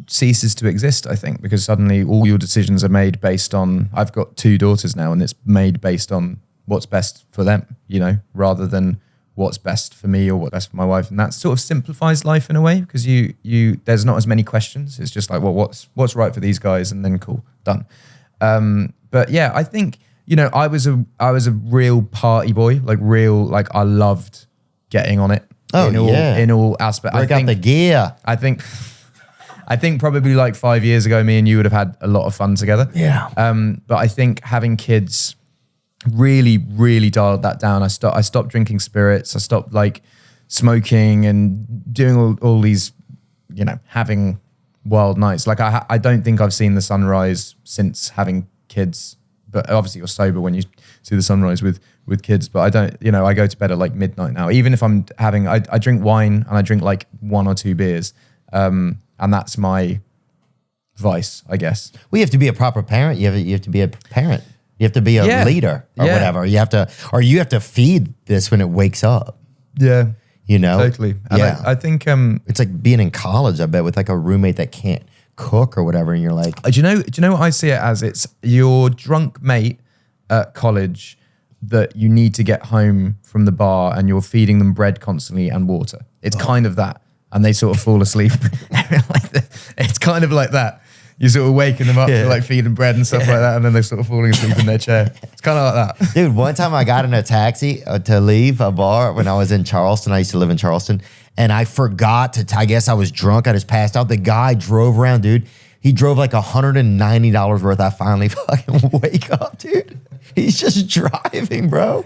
ceases to exist, I think, because suddenly all your decisions are made based on, I've got 2 daughters now, and it's made based on what's best for them, you know, rather than what's best for me or what's best for my wife. And that sort of simplifies life in a way, because there's not as many questions. It's just like, well, what's right for these guys, and then cool, done. But yeah, I think, I was a real party boy, like I loved getting on it. Oh, in all aspects. Break out the gear. I think probably like 5 years ago, me and you would have had a lot of fun together. Yeah. But I think having kids really, really dialed that down. I stopped drinking spirits. I stopped like smoking and doing all these, having wild nights. Like I don't think I've seen the sunrise since having kids. But obviously you're sober when you see the sunrise with kids. But I don't, I go to bed at like midnight now. Even if I'm having, I drink wine and I drink like 1 or 2 beers. And that's my vice, I guess. Well, you have to be a proper parent. You have to be a parent. You have to be a leader or whatever. You have to feed this when it wakes up. Yeah. Totally. And I think it's like being in college, I bet, with like a roommate that can't cook or whatever, and you're like, do you know what I see it as? It's your drunk mate at college that you need to get home from the bar and you're feeding them bread constantly and water. It's kind of that. And they sort of fall asleep. It's kind of like that. You're sort of waking them up to like feeding bread and stuff like that, and then they're sort of falling asleep in their chair. It's kind of like that. Dude, one time I got in a taxi to leave a bar when I was in Charleston. I used to live in Charleston. And I forgot I guess I was drunk. I just passed out. The guy drove around, dude. He drove like $190 worth. I finally fucking wake up, dude. He's just driving, bro.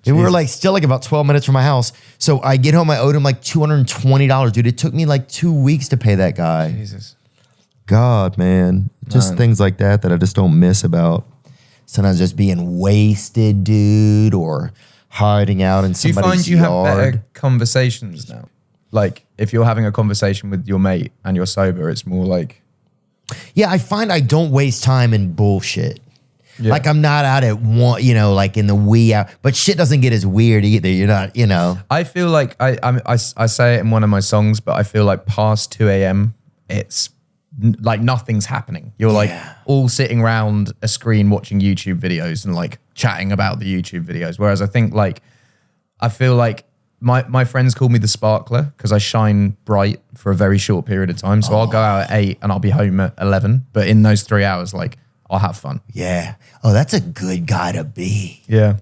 And we were like still like about 12 minutes from my house. So I get home, I owed him like $220, dude. It took me like 2 weeks to pay that guy. Jesus. God, man. Just things like that I just don't miss about. Sometimes just being wasted, dude, or hiding out in somebody's Do you find you yard. have better conversations now? Like if you're having a conversation with your mate and you're sober, it's more like... Yeah, I find I don't waste time in bullshit. Yeah. Like I'm not out at one, like in the wee hour, but shit doesn't get as weird either. You're not, I feel like I say it in one of my songs, but I feel like past 2 a.m. it's like nothing's happening. You're like all sitting around a screen watching YouTube videos and like chatting about the YouTube videos. Whereas I think like, I feel like my friends call me the sparkler because I shine bright for a very short period of time. So I'll go out at 8 and I'll be home at 11. But in those 3 hours, like I'll have fun. Yeah. Oh, that's a good guy to be. Yeah.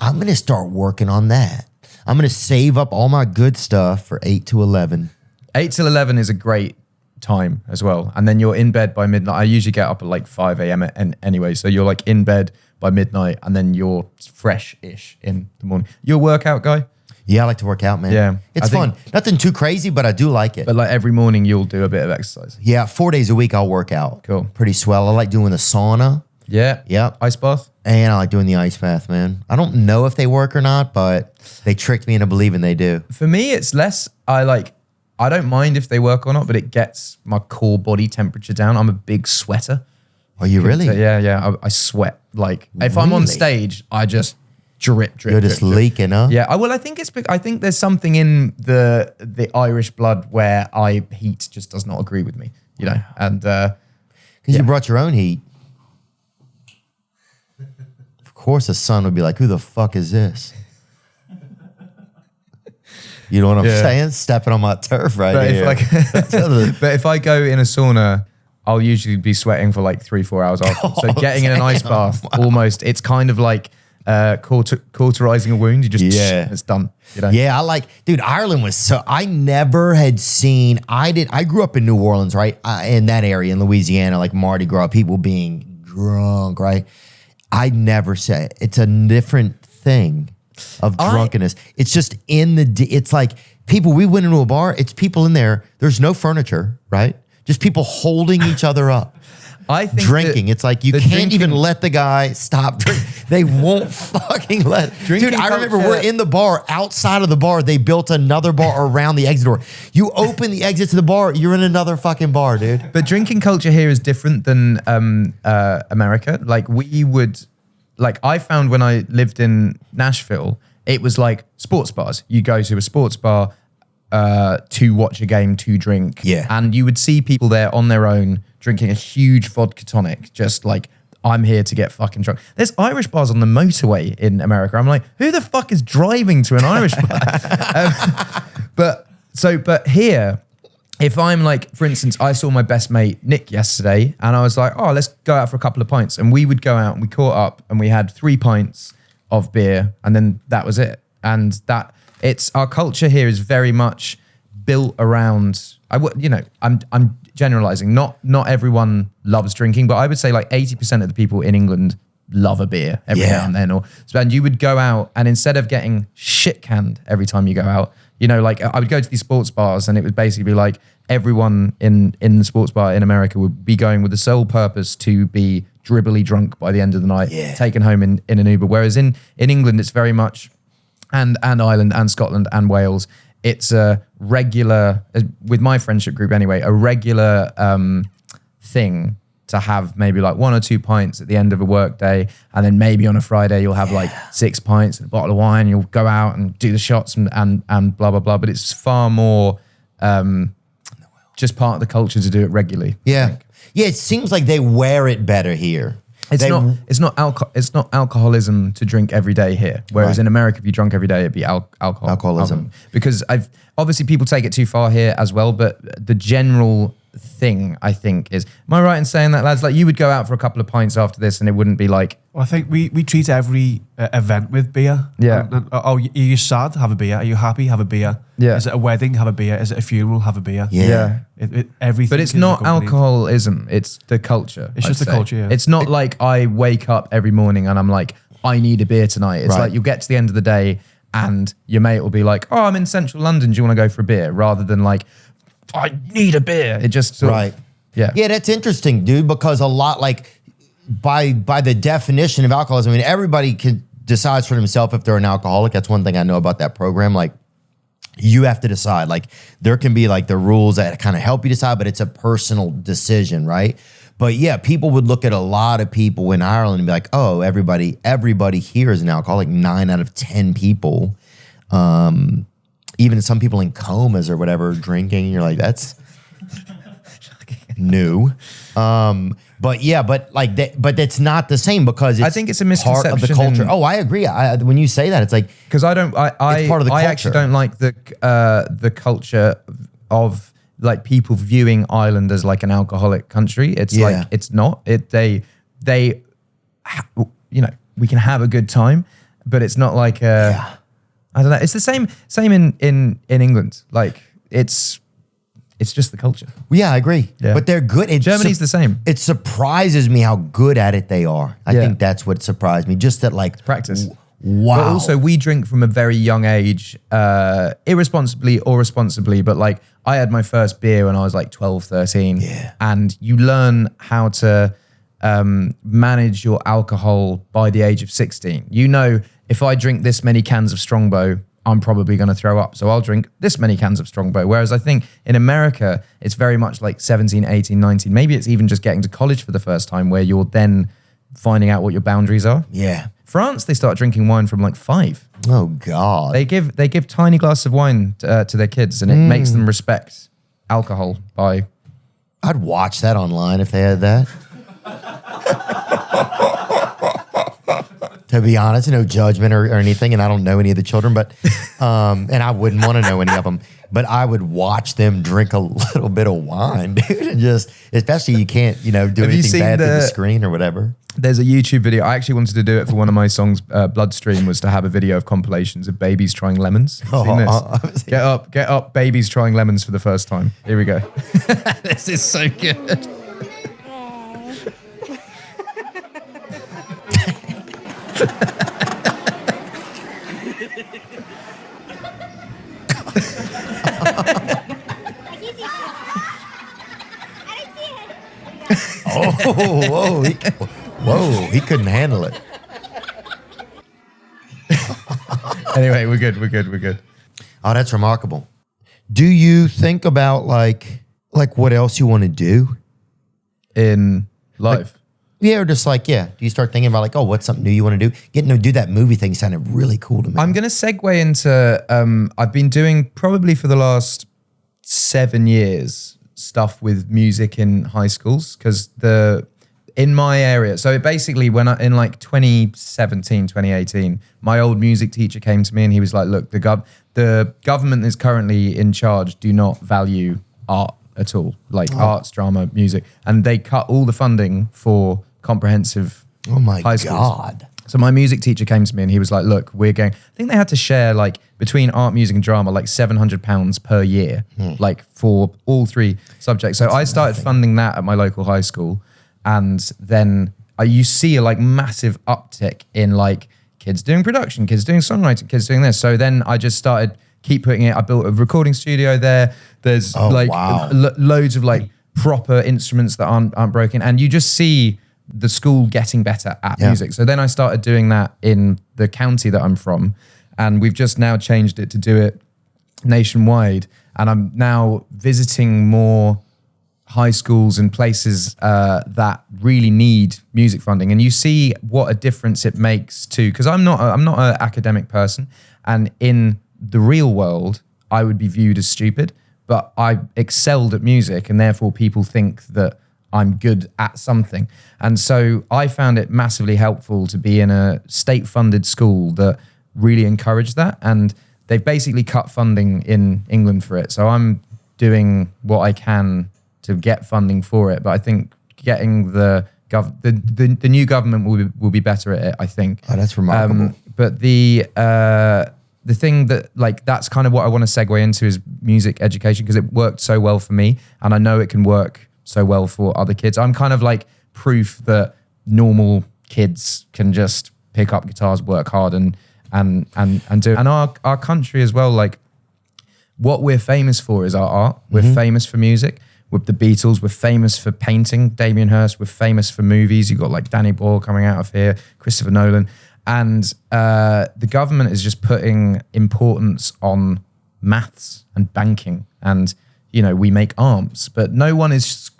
I'm going to start working on that. I'm going to save up all my good stuff for 8 to 11. 8 till 11 is a great time as well. And then you're in bed by midnight. I usually get up at like 5 a.m. Anyway. So you're like in bed by midnight and then you're fresh-ish in the morning. You a workout guy? Yeah, I like to work out, man. Yeah. It's fun. Nothing too crazy, but I do like it. But like every morning you'll do a bit of exercise. Yeah, 4 days a week I'll work out. Cool. Pretty swell. I like doing the sauna. Yeah. Yep. Ice bath? And I like doing the ice bath, man. I don't know if they work or not, but they tricked me into believing they do. For me, it's less, I don't mind if they work or not, but it gets my core body temperature down. I'm a big sweater. Are you really? So, yeah. I sweat. Like if I'm on Really? stage, I just drip. You're just drip. leaking, huh? Yeah. I think there's something in the Irish blood where heat just does not agree with me, and Because you brought your own heat. Of course the son would be like, who the fuck is this? You know what I'm saying? Stepping on my turf right here. But if I go in a sauna, I'll usually be sweating for like 3-4 hours after. So getting in an ice bath, almost, it's kind of like cauterizing a wound. You just, it's done. Yeah, dude, Ireland was I never had seen, I grew up in New Orleans, right? In that area in Louisiana, like Mardi Gras, people being drunk, right? I never said, it's a different thing of drunkenness. It's just it's like people, we went into a bar, it's people in there, there's no furniture, right? Just people holding each other up. I think drinking. It's like you can't even let the guy stop drinking. They won't fucking let. Dude, I remember we're in the bar. Outside of the bar, they built another bar around the exit door. You open the exit to the bar, you're in another fucking bar, dude. But drinking culture here is different than America. I found when I lived in Nashville, it was like sports bars. You go to a sports bar to watch a game, to drink. Yeah. And you would see people there on their own drinking a huge vodka tonic, just like, I'm here to get fucking drunk. There's Irish bars on the motorway in America. I'm like, who the fuck is driving to an Irish bar? But here, if I'm like, for instance, I saw my best mate Nick yesterday and I was like, oh, let's go out for a couple of pints. And we would go out and we caught up and we had 3 pints of beer and then that was it. And our culture here is very much built around, I'm generalizing, not everyone loves drinking, but I would say like 80% of the people in England love a beer every now and then. And you would go out and instead of getting shit canned every time you go out, I would go to these sports bars and it would basically be like everyone in the sports bar in America would be going with the sole purpose to be dribbly drunk by the end of the night, taken home in an Uber. Whereas in England, it's very much, and Ireland and Scotland and Wales, it's a regular, with my friendship group anyway, a regular thing to have maybe like 1 or 2 pints at the end of a work day. And then maybe on a Friday, you'll have like 6 pints and a bottle of wine. You'll go out and do the shots and blah, blah, blah. But it's far more just part of the culture to do it regularly. Yeah. Yeah, it seems like they wear it better here. It's not alcoholism to drink every day here. Whereas in America, if you drunk every day, it'd be alcoholism. Alcoholism. Because obviously people take it too far here as well, but the general thing, I think, is. Am I right in saying that, lads? Like, you would go out for a couple of pints after this, and it wouldn't be like. Well, I think we treat every event with beer. Yeah. Are you sad? Have a beer. Are you happy? Have a beer. Yeah. Is it a wedding? Have a beer. Is it a funeral? Have a beer. Yeah. Everything. But it's is not accompanied. alcoholism. It's the culture. It's just I'd the say. culture, yeah. It's not like I wake up every morning and I'm like, I need a beer tonight. It's Right. like you'll get to the end of the day and your mate will be like, oh, I'm in central London. Do you want to go for a beer? Rather than like, I need a beer. It just sort Right. of, yeah. Yeah, that's interesting, dude, because a lot, like, by the definition of alcoholism, I mean, everybody decides for themselves if they're an alcoholic. That's one thing I know about that program. Like, you have to decide. Like, there can be, like, the rules that kind of help you decide, but it's a personal decision, right? But, yeah, people would look at a lot of people in Ireland and be like, oh, everybody here is an alcoholic. 9 out of 10 people. Even some people in comas or whatever drinking. You're like, that's new. But yeah, but like that, but it's not the same because it's I think it's a part of the misconception culture. in- Oh, I agree. When you say that, it's like Because I It's part of the I culture. actually don't like the culture of like people viewing Ireland as like an alcoholic country. It's Yeah. like it's not. You know, we can have a good time, but it's not like I don't know. It's the same in England. Like it's just the culture. yeah, I agree. Yeah. But they're good. Germany's the same. It surprises me how good at it they are. I Yeah. think that's what surprised me. Just that like Practice. Wow. But also, we drink from a very young age, irresponsibly or responsibly. But like, I had my first beer when I was like 12, 13. Yeah. And you learn how to manage your alcohol by the age of 16. You know, if I drink this many cans of Strongbow, I'm probably going to throw up. So I'll drink this many cans of Strongbow. Whereas I think in America, it's very much like 17, 18, 19. Maybe it's even just getting to college for the first time where you're then finding out what your boundaries are. Yeah. France, they start drinking wine from like 5. Oh God. They give tiny glasses of wine to their kids, and it makes them respect alcohol by. I'd watch that online if they had that. To be honest, no judgment or anything, and I don't know any of the children, but and I wouldn't want to know any of them. But I would watch them drink a little bit of wine, dude, and just especially you can't do Have you anything seen bad to the the- screen or whatever. There's a YouTube video. I actually wanted to do it for one of my songs. Bloodstream was to have a video of compilations of babies trying lemons. Have you seen this? Get up, babies trying lemons for the first time. Here we go. This is so good. Whoa, he couldn't handle it. Anyway, we're good. Oh, that's remarkable. Do you think about like what else you want to do? In life. Yeah, or just like, yeah. Do you start thinking about like, oh, what's something new you want to do? Getting to do that movie thing sounded really cool to me. I'm going to segue into, I've been doing probably for the last 7 years stuff with music in high schools because in my area, so basically in like 2017, 2018, my old music teacher came to me and he was like, look, the government is currently in charge, do not value art at all, like arts, drama, music. And they cut all the funding for comprehensive oh my high schools. God. So my music teacher came to me and he was like, look, I think they had to share like between art, music and drama, like £700 per year, like for all 3 subjects. So I started funding that at my local high school. And then you see a like massive uptick in like kids doing production, kids doing songwriting, kids doing this. So then I just started keep putting it. I built a recording studio there. There's loads of like proper instruments that aren't broken. And you just see the school getting better at music. So then I started doing that in the county that I'm from. And we've just now changed it to do it nationwide. And I'm now visiting more high schools and places that really need music funding. And you see what a difference it makes to, because I'm not an academic person. And in the real world, I would be viewed as stupid. But I excelled at music and therefore people think that I'm good at something. And so I found it massively helpful to be in a state-funded school that really encouraged that. And they've basically cut funding in England for it. So I'm doing what I can to get funding for it. But I think getting the new government will be better at it, I think. Oh, that's remarkable. But the thing that, like, that's kind of what I want to segue into is music education, because it worked so well for me, and I know it can work so well for other kids. I'm kind of like proof that normal kids can just pick up guitars, work hard, and do it. And our country as well, like, what we're famous for is our art. We're famous for music. With the Beatles, we're famous for painting. Damien Hirst, we're famous for movies. You've got like Danny Boyle coming out of here, Christopher Nolan. And the government is just putting importance on maths and banking. And, you know, we make arms, but no one is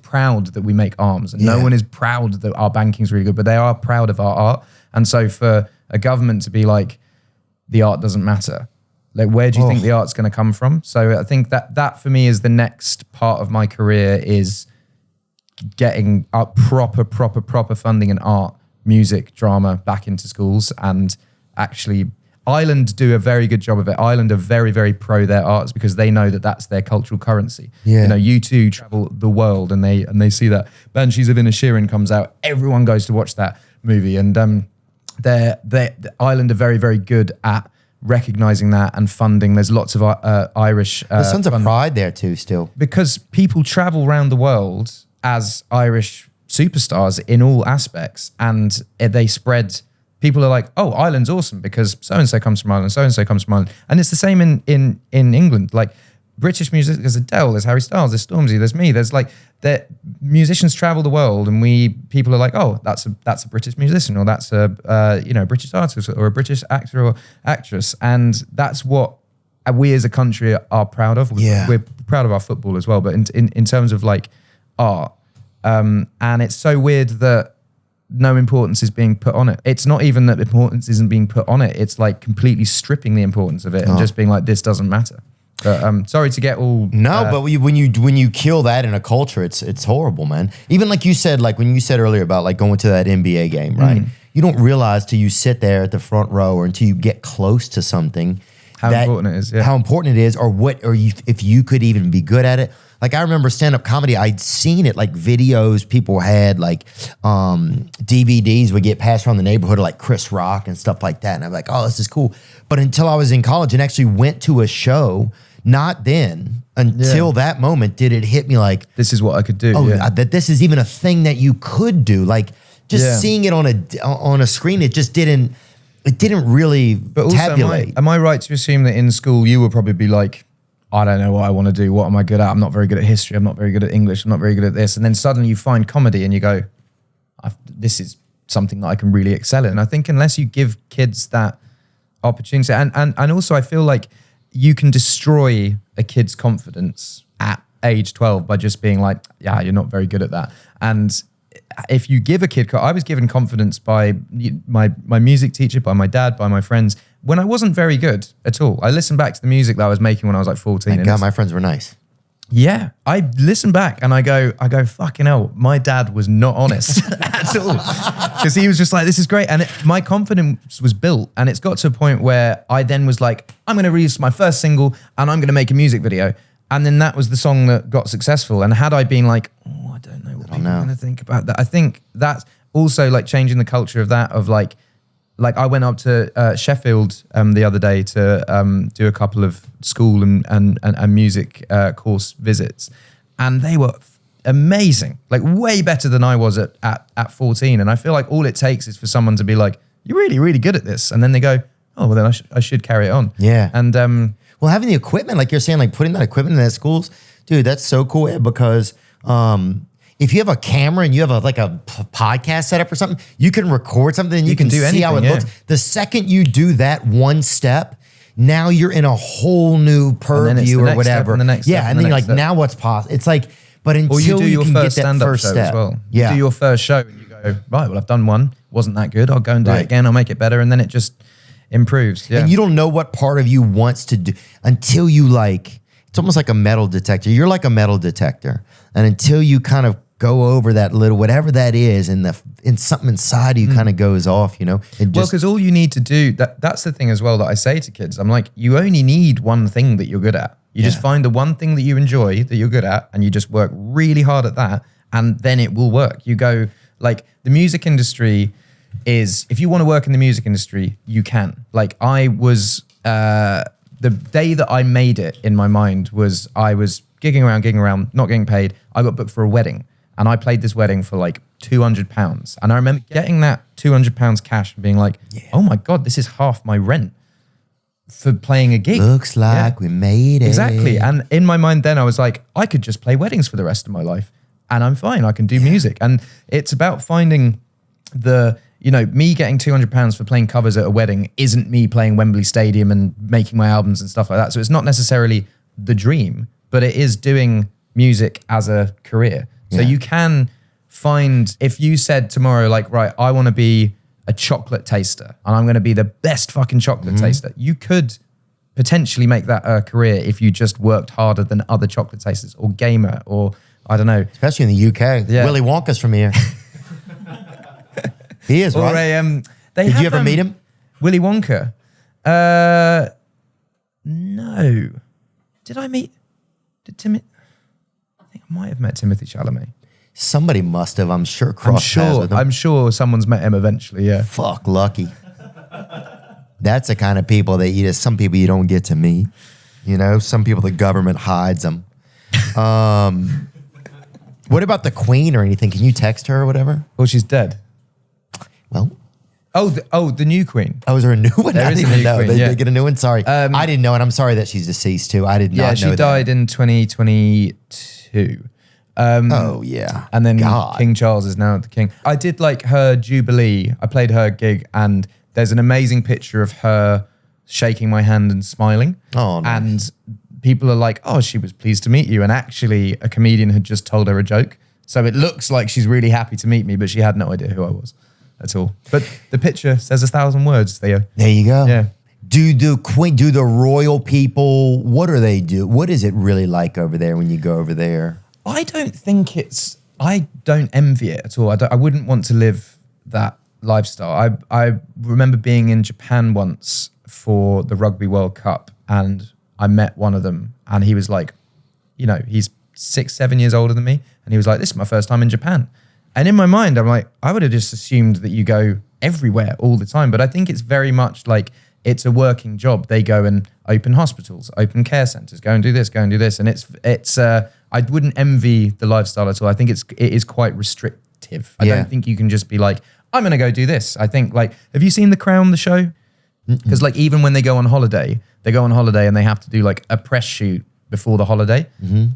proud that we make arms, and no one is proud that our banking's really good, but they are proud of our art. And so for a government to be like, the art doesn't matter, like, where do you think the art's going to come from? So I think that for me is the next part of my career, is getting proper funding in art, music, drama back into schools. And actually, Ireland do a very good job of it. Ireland are very, very pro their arts, because they know that that's their cultural currency. Yeah. You know, U2 travel the world, and they see that Banshees of Inisherin comes out, everyone goes to watch that movie. And Ireland are very, very good at recognizing that and funding. There's lots of Irish. There's tons of pride there too, still, because people travel around the world as Irish superstars in all aspects, and they spread. People are like, oh, Ireland's awesome because so-and-so comes from Ireland, so-and-so comes from Ireland. And it's the same in England. Like, British music, there's Adele, there's Harry Styles, there's Stormzy, there's me. There's like, musicians travel the world, and people are like, oh, that's a British musician, or that's a British artist, or a British actor or actress. And that's what we as a country are proud of. We're proud of our football as well, but in terms of like art, and it's so weird that no importance is being put on it. It's not even that importance isn't being put on it. It's like completely stripping the importance of it and just being like, this doesn't matter. But sorry to get all... No, but when you kill that in a culture, it's horrible, man. Even like you said, like when you said earlier about like going to that NBA game, right? You don't realize till you sit there at the front row, or until you get close to something, how important it is. Yeah. How important it is, if you could even be good at it. Like, I remember stand-up comedy, I'd seen it, like videos people had, like DVDs would get passed around the neighborhood of like Chris Rock and stuff like that. And I'm like, oh, this is cool. But until I was in college and actually went to a show, not then, until that moment, did it hit me like, this is what I could do. Oh, that this is even a thing that you could do. Like, just seeing it on a screen, it just didn't really tabulate. Am I right to assume that in school you would probably be like, I don't know what I want to do. What am I good at? I'm not very good at history. I'm not very good at English. I'm not very good at this. And then suddenly you find comedy and you go, this is something that I can really excel in. And I think unless you give kids that opportunity, and also I feel like you can destroy a kid's confidence at age 12 by just being like, yeah, you're not very good at that. And if you give a kid, I was given confidence by my music teacher, by my dad, by my friends, when I wasn't very good at all. I listened back to the music that I was making when I was like 14. Thank God my friends were nice. Yeah, I listen back and I go, fucking hell, my dad was not honest at all. Because he was just like, this is great. And my confidence was built. And it's got to a point where I then was like, I'm going to release my first single and I'm going to make a music video. And then that was the song that got successful. And had I been like, oh, I don't know what people are going to think about that. I think that's also like changing the culture of that, of like I went up to Sheffield the other day to do a couple of school and music course visits. And they were amazing, like way better than I was at 14. And I feel like all it takes is for someone to be like, you're really, really good at this. And then they go, oh, well then I should carry it on. Yeah. And well, having the equipment, like you're saying, like putting that equipment in the schools, dude, that's so cool, Ed, because if you have a camera and you have a podcast setup or something, you can record something and you can do see anything, how it looks. The second you do that one step, now you're in a whole new purview or whatever. And then you're like, now what's possible? It's like, but until you do your can first get that stand-up first show step. as well. Yeah. You do your first show and you go, right, well, I've done one. Wasn't that good. I'll go and do it again. I'll make it better. And then it just improves. Yeah. And you don't know what part of you wants to do until you it's almost like a metal detector. You're like a metal detector. And until you kind of go over that little, whatever that is, and something inside you kind of goes off, Well, because all you need to do, that's the thing as well that I say to kids. I'm like, you only need one thing that you're good at. You just find the one thing that you enjoy, that you're good at, and you just work really hard at that, and then it will work. You go, like, the music industry is, if you want to work in the music industry, you can. Like, I was, the day that I made it in my mind was I was gigging around, not getting paid. I got booked for a wedding, and I played this wedding for like £200. And I remember getting that £200 cash and being like, oh my God, this is half my rent for playing a gig. Looks like we made it. Exactly. And in my mind then I was like, I could just play weddings for the rest of my life and I'm fine. I can do music. And it's about finding me getting £200 for playing covers at a wedding isn't me playing Wembley Stadium and making my albums and stuff like that. So it's not necessarily the dream, but it is doing music as a career. So you can find, if you said tomorrow, like, right, I want to be a chocolate taster and I'm going to be the best fucking chocolate taster, you could potentially make that a career if you just worked harder than other chocolate tasters, or gamer, or I don't know. Especially in the UK. Yeah. Willy Wonka's from here. He is, right? Did you ever meet him? Willy Wonka? No. Did Timothy? I think I might have met Timothy Chalamet. Somebody must have, I'm sure, crossed paths with him. I'm sure someone's met him eventually, yeah. Fuck, lucky. That's the kind of people that some people you don't get to meet. You know, some people the government hides them. What about the Queen or anything? Can you text her or whatever? Well, she's dead. Well. The new Queen. Oh, is there a new one? There I is didn't a even new know. Queen, They get a new one? Sorry. I didn't know, and I'm sorry that she's deceased too. I did not know that. Yeah, she died in 2022. Oh, yeah. And then King Charles is now the king. I did like her Jubilee. I played her gig and there's an amazing picture of her shaking my hand and smiling. Oh, nice. And people are like, oh, she was pleased to meet you. And actually a comedian had just told her a joke. So it looks like she's really happy to meet me, but she had no idea who I was at all. But the picture says 1,000 words, Theo. There you go. Yeah. Do the royal people, what do they do? What is it really like over there when you go over there? I don't envy it at all. I wouldn't want to live that lifestyle. I remember being in Japan once for the Rugby World Cup and I met one of them and he was like, he's 6-7 years older than me. And he was like, this is my first time in Japan. And in my mind, I'm like, I would have just assumed that you go everywhere all the time. But I think it's very much like, it's a working job. They go and open hospitals, open care centers, go and do this. And it's I wouldn't envy the lifestyle at all. I think it is quite restrictive. I don't think you can just be like, I'm going to go do this. I think like, have you seen The Crown, the show? Because like even when they go on holiday and they have to do like a press shoot before the holiday.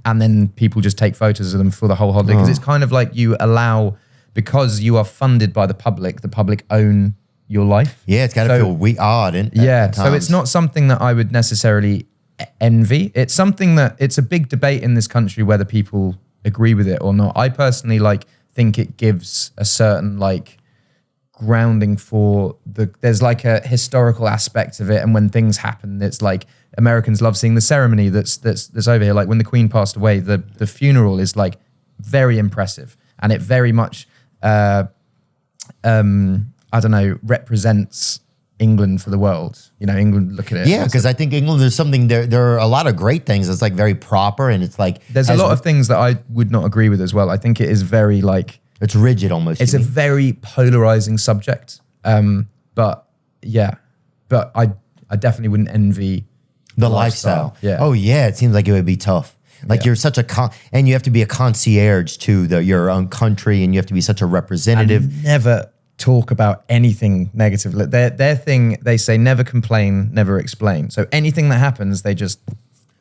And then people just take photos of them for the whole holiday. Because it's kind of like you allow, because you are funded by the public own your life. Yeah, it's got to feel odd. So it's not something that I would necessarily envy. It's something that it's a big debate in this country whether people agree with it or not. I personally think it gives a certain grounding for there's like a historical aspect of it, and when things happen, it's like Americans love seeing the ceremony that's over here. Like when the Queen passed away, the funeral is like very impressive, and it very much represents England for the world. England, look at it. Yeah, because I think England, there's something there are a lot of great things. It's like very proper, and it's like there's a lot of things that I would not agree with as well. I think it is very it's rigid almost. It's a very polarizing subject. But I definitely wouldn't envy the lifestyle. Yeah. Oh yeah, it seems like it would be tough. Like you're such and you have to be a concierge to your own country, and you have to be such a representative. And never talk about anything negative. Their thing, they say never complain, never explain. So anything that happens, they just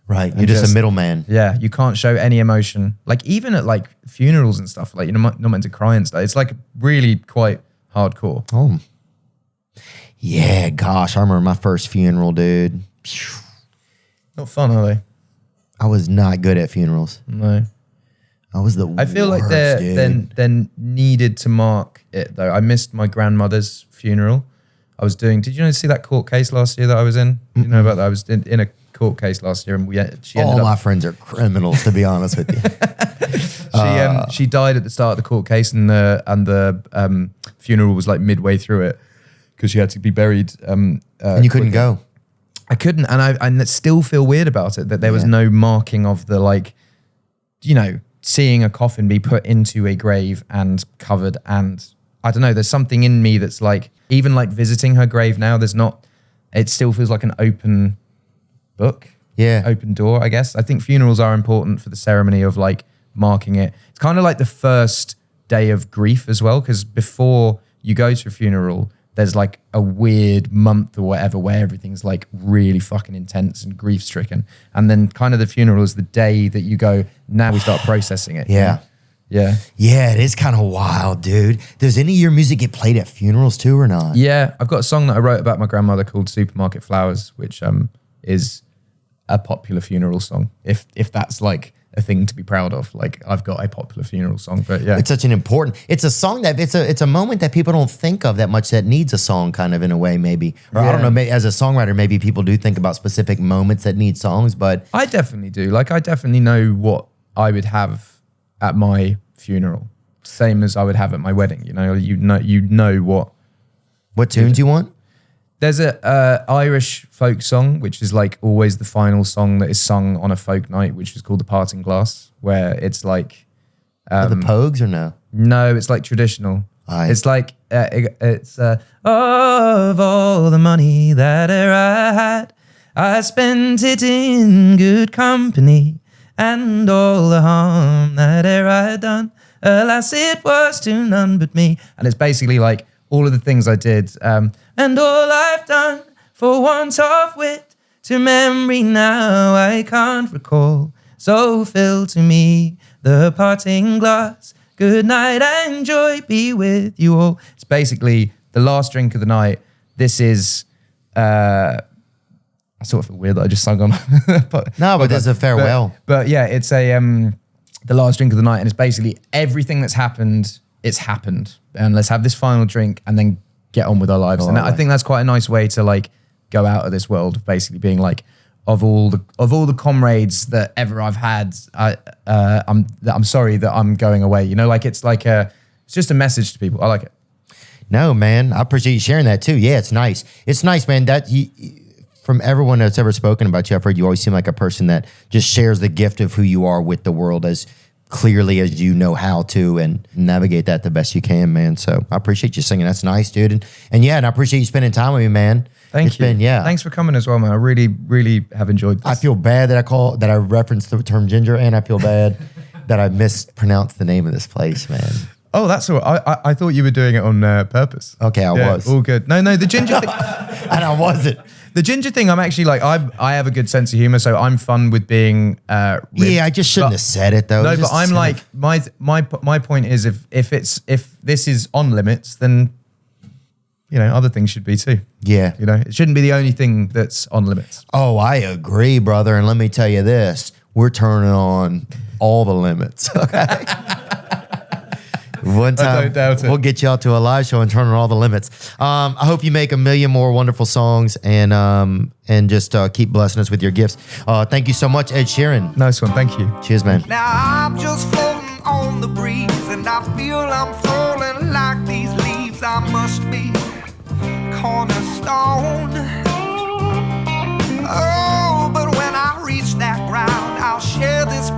you're just a middleman. Yeah, you can't show any emotion. Like even at funerals and stuff, you're not meant to cry and stuff. It's really quite hardcore. Oh, yeah, gosh, I remember my first funeral, dude. Not fun, are they? I was not good at funerals. No. I was the worst, I feel like they're needed to mark it though. I missed my grandmother's funeral. Did you see that court case last year that I was in? You know about that? I was in a court case last year, and all my friends are criminals, to be honest with you. She died at the start of the court case, and the funeral was midway through it because she had to be buried. And you couldn't go. I couldn't, and I still feel weird about it that there was Yeah. no marking of the, like, you know, seeing a coffin be put into a grave and covered, and I don't know, there's something in me that's like, even like visiting her grave now, there's not, it still feels like an open book. Yeah. Open door, I guess. I think funerals are important for the ceremony of like marking it. It's kind of like the first day of grief as well, because before you go to a funeral, there's like a weird month or whatever where everything's like really fucking intense and grief stricken. And then kind of the funeral is the day that you go, now we start processing it. Yeah. Yeah. Yeah, it is kind of wild, dude. Does any of your music get played at funerals too or not? Yeah. I've got a song that I wrote about my grandmother called Supermarket Flowers, which is a popular funeral song. If that's like a thing to be proud of. Like, I've got a popular funeral song, but yeah. It's such an important, it's a song that, it's a moment that people don't think of that much that needs a song kind of in a way maybe. Or I don't know, maybe as a songwriter, maybe people do think about specific moments that need songs, but. I definitely do. Like, I definitely know what I would have at my funeral. Same as I would have at my wedding, you know what. What tunes you want? There's a Irish folk song, which is like always the final song that is sung on a folk night, which is called The Parting Glass, where it's like... the Pogues or no? No, it's like traditional. Aye. It's like, of all the money that I had, I spent it in good company, and all the harm that I had done, alas, it was to none but me. And it's basically like all of the things I did, and all I've done for want of wit, to memory now I can't recall. So fill to me the parting glass. Good night and joy be with you all. It's basically the last drink of the night. This is, I sort of feel weird that I just sung on. but there's a farewell. But yeah, it's the last drink of the night, and it's basically everything that's happened, it's happened. And let's have this final drink and then get on with our lives. And I think that's quite a nice way to like go out of this world, basically being like, of all the comrades that ever I've had, I'm sorry that I'm going away. You know, like it's just a message to people. I like it. No, man, I appreciate you sharing that too. Yeah, it's nice. It's nice, man. That from everyone that's ever spoken about you, I've heard you always seem like a person that just shares the gift of who you are with the world as clearly as you know how to, and navigate that the best you can, man. So I appreciate you singing. That's nice, dude. And I appreciate you spending time with me, man. Thank you. Thanks for coming as well, man. I really, really have enjoyed this. I feel bad that I referenced the term ginger, and I feel bad that I mispronounced the name of this place, man. Oh, that's all right. I thought you were doing it on purpose. Okay, I was. All good. No, the ginger thing. And I wasn't. The ginger thing, I'm actually like, I have a good sense of humor, so I'm fun with being ribbed. Yeah, I just shouldn't have said it though. No, but I'm like, my point is if this is on limits, then you know, other things should be too. Yeah. You know, it shouldn't be the only thing that's on limits. Oh, I agree, brother. And let me tell you this, we're turning on all the limits. Okay. One time, I don't doubt it. we'll get y'all to a live show and turn on all the limits. I hope you make a million more wonderful songs and just keep blessing us with your gifts. Thank you so much, Ed Sheeran. Nice one. Thank you. Cheers, man. Now I'm just floating on the breeze, and I feel I'm falling like these leaves. I must be cornerstone. Oh, but when I reach that ground, I'll share this